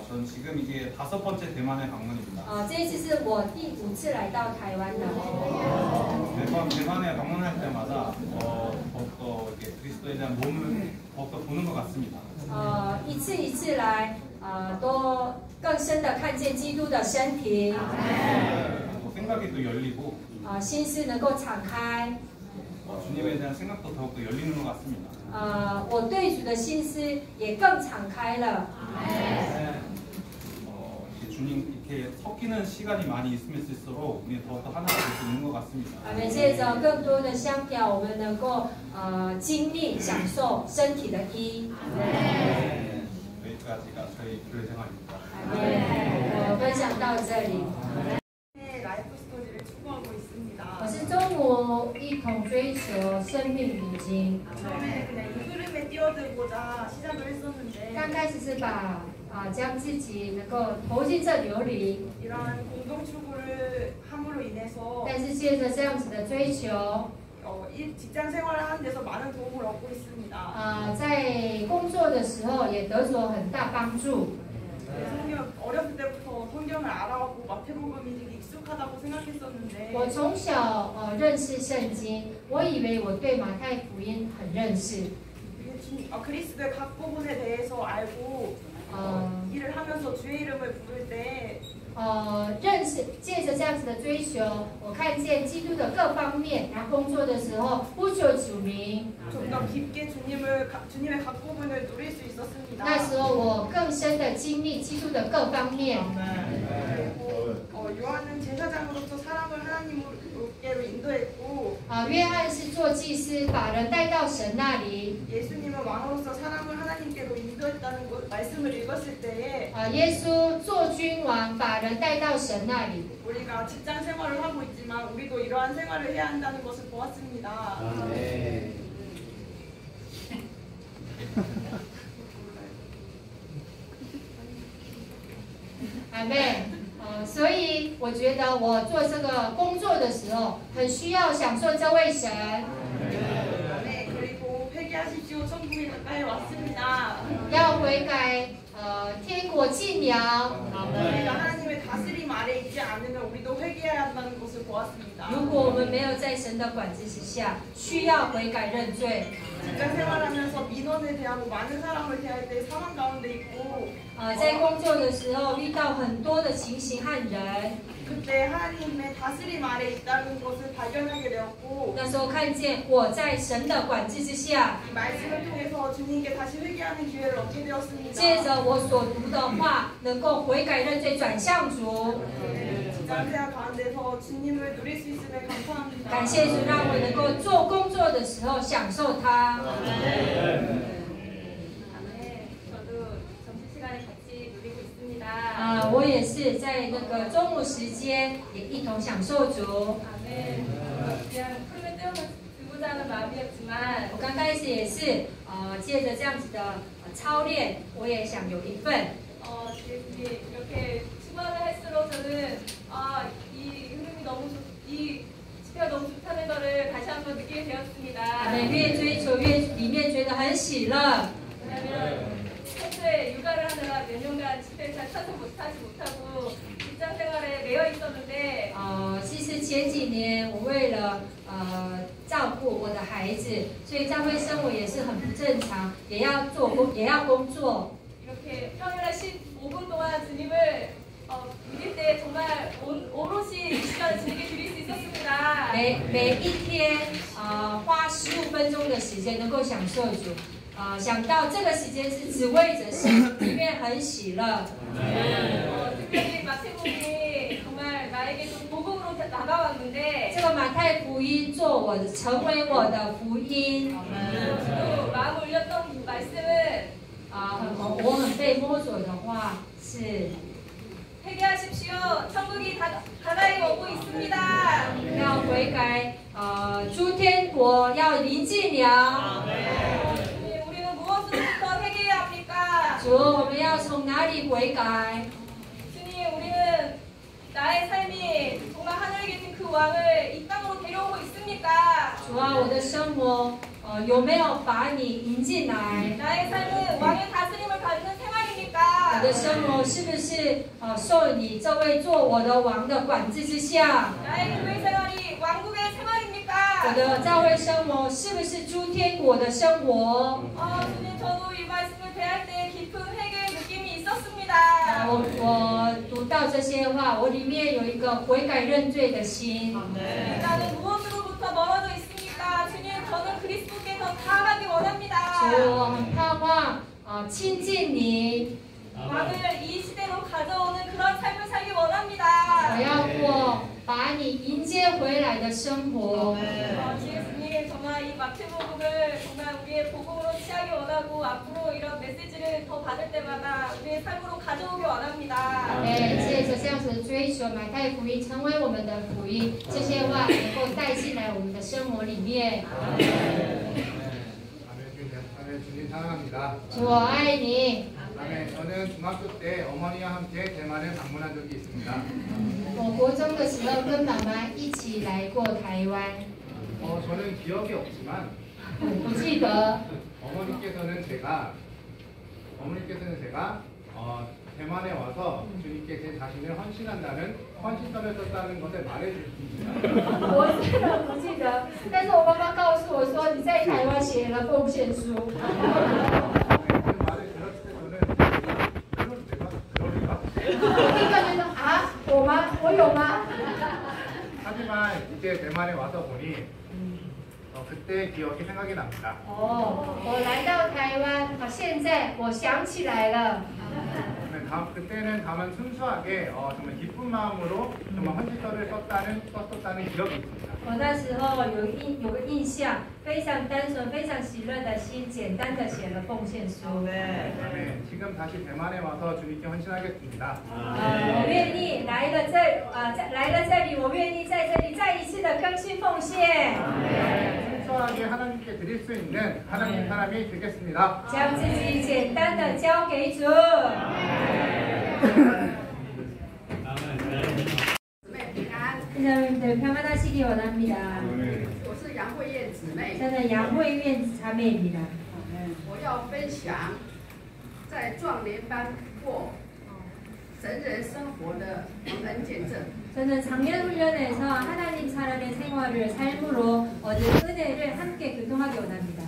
전 지금 이게 5번째 대만의 방문입니다. 这一次是我第5次来到台湾的。 매번 대만에 방문할 때마다 더욱더 그리스도에 대한 몸을 더욱더 보는 것 같습니다. 一次一次来，都更深的看见基督的身体。 또 생각이 또 열리고 心思能够敞开。 주님에 대한 생각도 더욱더 열리는 것 같습니다. 我对主的心思也更敞开了。 주님 이렇게 섞이는 시간이 많이 있으면 있을수록 우리 더욱더 하나가 될 수 있는 것 같습니다. 借着更多的相调，我们能够经历享受身体的一。 여기까지가 저희 교회 생활입니다. 我分享到这里。 라이프 스토리를 추구하고 있습니다. 我是中午一同追求生命古经。 처음에 그냥 이 흐름에 뛰어들고자 시작을 했었는데 刚开始是把将自己能够投进这流里， 이러한 공동 추구를 함으로 인해서 但是借着这样子的追求， 이 직장 생활을 하는 데서 많은 도움을 얻고 있습니다. 在工作的时候也得着很大帮助。 성경 어렸을 때부터 성경을 알아왔고 마태복음이 되게 익숙하다고 생각했었는데 我从小认识圣经，我以为我对马太福音很认识。 그리스도의 각 부분에 대해서 알고 일을 하면서 주의 이름을 부를 때 认识借着这样子的追求，我看见基督的各方面，然后工作的时候呼求主名， 좀 더 깊게 주님의 각 부분을 누릴 수 있었습니다. 那时候我更深的经历基督的各方面。 그리고 요한은 제사장으로서 사람을 하나님께로 인도했고 约翰是做祭司，把人带到神那里。 예수님은 왕으로서 사람을 하나님께로 인도했다는 말씀을 읽었을 때에 耶稣做君王，把人带到神那里。 우리가 직장 생활을 하고 있지만 우리도 이러한 생활을 해야 한다는 것을 보았습니다. 아멘。 所以我觉得我做这个工作的时候，很需要享受这位神。 네, 그리고 회개하십시오. 천국이 가까이 왔습니다. 要悔改，天国近了。 우리가 하나님의 다스림 아래 있지 않으면 우리도 회개해야 한다는 것을 보았습니다. 如果我们没有在神的管制之下，需要悔改认罪。 직장 생활하면서 민원을 대하고 많은 사람을 대할 때 상황 가운데 있고 在工作的时候遇到很多的情形和人， 그때 하나님의 다스림 아래 있다는 것을 발견하게 되었고 那时候看见我在神的管制之下， 이 말씀을 통해서 주님께 다시 회개하는 기회를 얻게 되었습니다. 借着我所读的话，能够悔改认罪，转向主。 직장 생활 가운데서 주님을 누릴 수 있음에 감사합니다. 感谢主，让我能够做工作的时候享受它。 저도 점심시간에 같이 누리고 있습니다. 我也是在那个中午时间也一同享受主。 그냥 풀을 떼어보자 하는 마음이었지만 我刚开始也是借着这样子的操练，我也想有一份。 이렇게 수많을 할수록 저는 이 흐름이 이 집회가 너무 좋다는 것을 다시 한번 느끼게 되었습니다. 越追求越里面觉得很喜乐。 왜냐면 평소에 육아를 하느라 몇 년간 집회를 잘 하지 못하고 직장 생활에 매여 있었는데 其实前几年我为了照顾我的孩子，所以教会生活也是很不正常，也要工作。 이렇게 평일에 15분 동안 주님을 믿을 때 정말 오롯이 이 시간을 즐겨 드릴 수 있었습니다. 每一天花15分钟的时间能够享受主，想到这个时间是只为着神，里面很喜乐。 특별히 마태복음이 정말 나에게 좀 복음으로 다가왔는데 这个马太福音成为我的福音。 또 마음을 울렸던 말씀은 我很被摸着的话是 회개하십시오. 천국이 가까이 오고 있습니다. 要悔改，诸天国要临近了。 우리는 무엇으로부터 회개해야 합니까? 主，我们要从哪里悔改？ 주님, 우리는 나의 삶이 정말 하늘에 계신 그 왕을 이 땅으로 데려오고 있습니까? 主啊，我的生活有没有把你引进来？ 나의 삶은 왕의 다스림을 받는 생활입니까? 我的生活是不是受你这位做我的王的管制之下？ 나의 교회 생활이 왕국의 생활입니까? 我的教会生活是不是诸天国的生活？ 주님, 저도 이 말씀을 대할 때 깊은 회개의 느낌이 있었습니다. 我读到到这些话，我里面有一个悔改认罪的心。 나는 무엇으로부터 멀어져 있습니까? 주님, 저는 그리스도께 더 나아가기 원합니다. 主，我很盼望亲近你， 나를 이 시대로 가져오는 그런 삶을 살기 원합니다. 我要过把你迎接回来的生活。 예수님, 정말 이 마태복음을 정말 우리의 복음으로 취하기 원하고 앞으로 이런 메시지를 더 받을 때마다 우리의 삶으로 가져오기 원합니다. 借着这样子的追求，马太福音成为我们的福音，这些话能够带进来我们的生活里面。 주님 사랑합니다. 主，我爱你。 아멘. 저는 중학교 때 어머니와 함께 대만을 방문한 적이 있습니다. 我国中的时候跟妈妈一起来过台湾， 저는 기억이 없지만 我不记得。 어머니께서는 제가 대만에 와서 주님께 제 자신을 헌신한다는 헌신서를 썼다는 것을 말해주셨습니다. 我虽然不记得，但是我妈妈告诉我说你在台湾写了奉献书。 그 말을 들었을 때 저는 내가 그러리까? 我立刻觉得啊，我吗？我有吗？ 하지만 이제 대만에 와서 보니 그때 기억이 생각이 납니다. 我来到台湾，现在我想起来了。 그때는 다만 순수하게 정말 기쁜 마음으로 정말 헌신서를 썼었다는 기억이 있습니다. 我那时候有个印象，非常单纯、非常喜乐的心，简单的写了奉献书。 아멘. 지금 다시 대만에 와서 주님께 헌신하겠습니다. 我愿意来了这里，我愿意在这里再一次的更新奉献。 순수하게 하나님께 드릴 수 있는 하나님의 사람이 되겠습니다. 将自己简单的交给主。 여러분들 평안하시기 원합니다. 我是杨慧燕姊妹， 저는 양호의院자매입니다. 我要分享在壮年班过神人生活的蒙恩见证。 저는 작년 훈련에서 하나님 사람의 생활을 삶으로 얻은 은혜를 함께 교통하기 원합니다.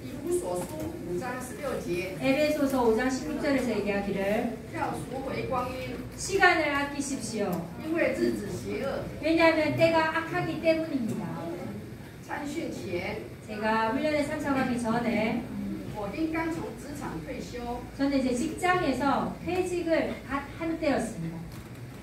以弗所书5章16节， 에베소서 5장 16절에서 얘기하기를 要赎回光阴， 시간을 아끼십시오. 因为日子邪恶。 왜냐하면 때가 악하기 때문입니다. 参训前， 제가 훈련에 참석하기 전에 我因刚从职场退休， 저는 이제 직장에서 퇴직을 한 때였습니다.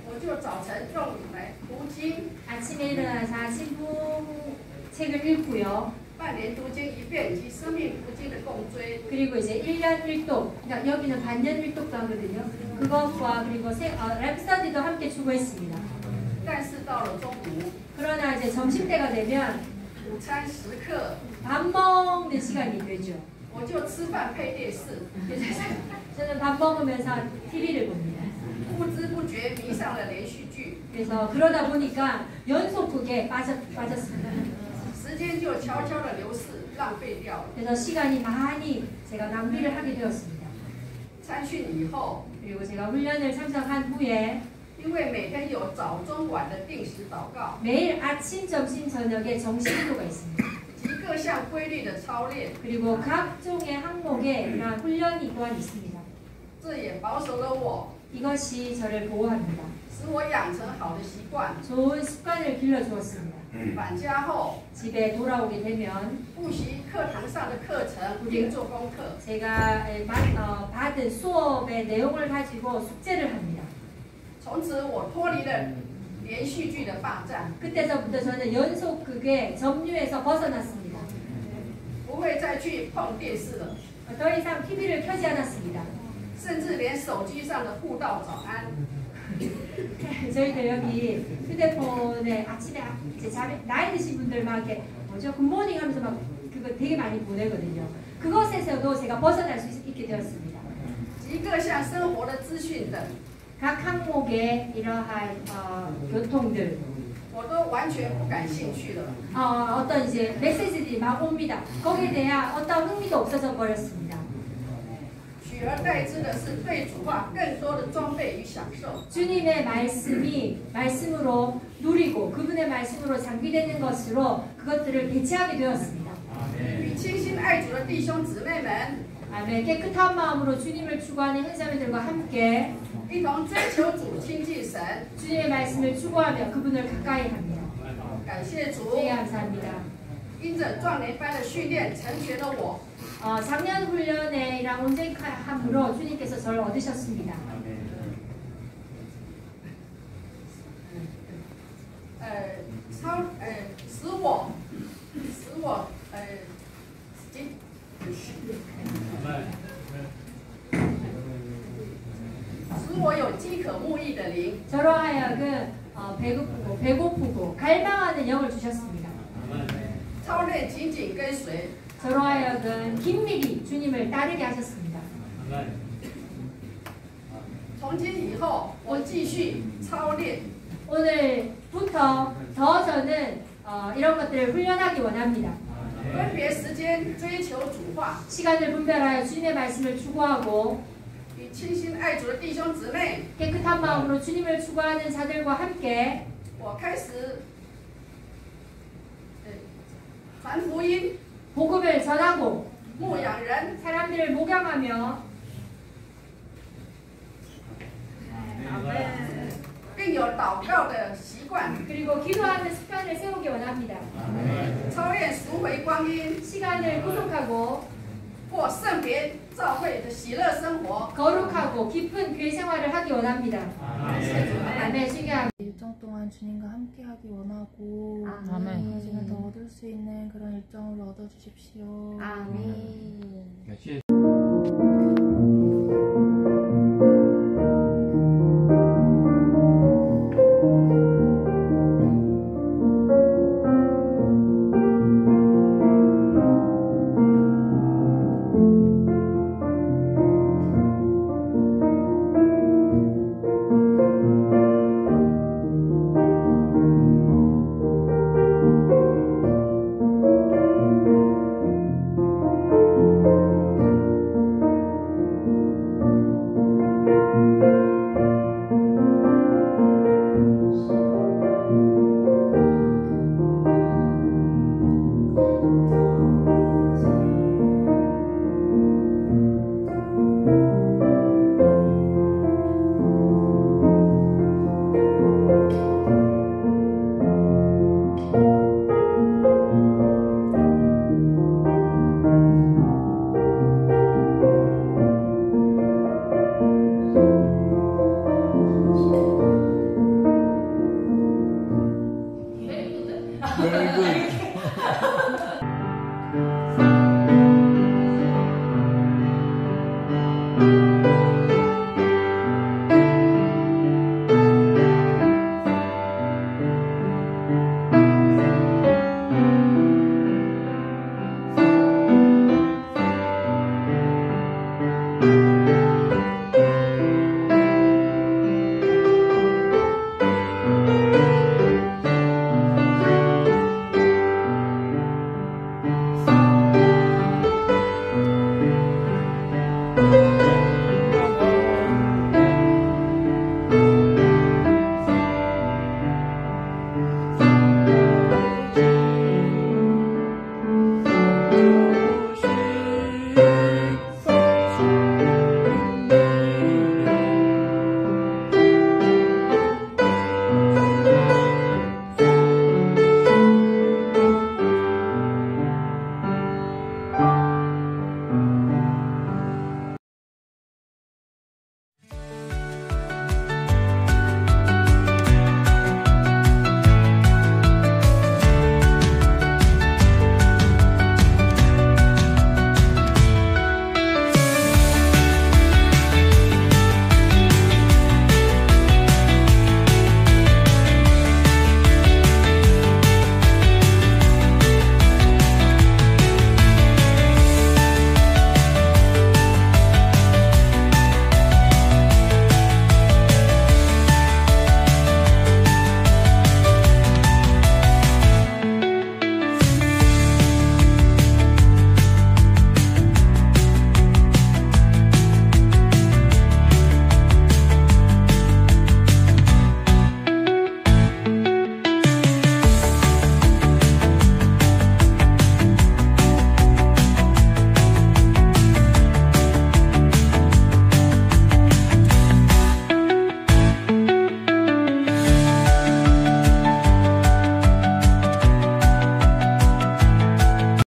我就早晨用来读经， 아침에 일어나서 신부 책을 읽고요. 半年读经一遍及生命读经的共追。 그리고 이제 1년 1독, 그러니까 여기는 반년 1독도 하거든요. 그것과 그리고 랩스터디도 함께 추구했습니다. 但是到了中午， 그러나 이제 점심때가 되면 午餐时刻， 밥 먹는 시간이 되죠. 我就吃饭配电视， 저는 밥 먹으면서 TV를 봅니다. 不知不觉迷上了连续剧， 그래서 그러다 보니까 연속극에 빠졌습니다. 时间就悄悄的流逝，浪费掉了。 그래서 시간이 많이 제가 낭비를 하게 되었습니다. 参训以后， 그리고 제가 훈련을 참석한 후에 因为每天有早中晚的定时祷告， 매일 아침, 점심, 저녁에 정식기도가 있습니다. 及各项规律的操练， 그리고 각종의 항목에 이러한 훈련이 또한 있습니다. 这也保守了我， 이것이 저를 보호합니다. 使我养成好的习惯。 좋은 습관을 길러주었습니다. 返家后， 집에 돌아오게 되면 复习课堂上的课程，并做功课。 제가 받은 수업의 내용을 가지고 숙제를 합니다. 从此我脱离了连续剧的霸占， 그때서부터 저는 연속극의 점유에서 벗어났습니다. 不会再去碰电视了， 더 이상 TV를 켜지 않았습니다. 甚至连手机上的互道早安， 저희들 여기 휴대폰에 아침에 이제 나이 드신 분들 막 이렇게 뭐죠? 굿모닝 하면서 막 그거 되게 많이 보내거든요. 그것에서도 제가 벗어날 수 있게 되었습니다. 及各项生活的资讯等， 각 항목의 이러한 교통들 我都完全不感兴趣了。 어떤 이제 메시지들이 막 옵니다. 거기에 대한 어떤 흥미도 없어져 버렸습니다. 取而代之的是对主话更多的装备与享受。 주님의 말씀으로 누리고 그분의 말씀으로 장비되는 것으로 그것들을 대체하게 되었습니다. 与倾心爱主的弟兄姊妹们， 아멘. 깨끗한 마음으로 주님을 추구하는 형제자매들과 함께 一同追求主、亲近神。 주님의 말씀을 추구하며 그분을 가까이 합니다. 感谢主， 네, 감사합니다. 因着壮年班的训练，成全了我。 작년 훈련에랑 온전함으로 주님께서 저를 얻으셨습니다. 使我有饥渴慕义的灵。 저로 하여금 배고프고 갈망하는 영을 주셨습니다. 操练紧紧跟随。 저로 하여금 긴밀히 주님을 따르게 하셨습니다. 从今以后，我继续操练。 오늘부터 더 저는 이런 것들을 훈련하기 원합니다. 分别时间追求主话， 시간을 분별하여 주님의 말씀을 추구하고 与倾心爱主的弟兄姊妹， 깨끗한 마음으로 주님을 추구하는 자들과 함께 我开始传福音， 복음을 전하고 牧养人， 사람들을 목양하며 并有祷告的习惯， 그리고 기도하는 습관을 세우기 원합니다. 操练赎回光阴， 시간을 구속하고 过圣别教会的喜乐生活。 거룩하고 깊은 교회 생활을 하기 원합니다. 아멘. 신기합니다. 일정 동안 주님과 함께하기 원하고 아멘. 당신을 더 얻을 수 있는 그런 일정으로 얻어주십시오. 아멘.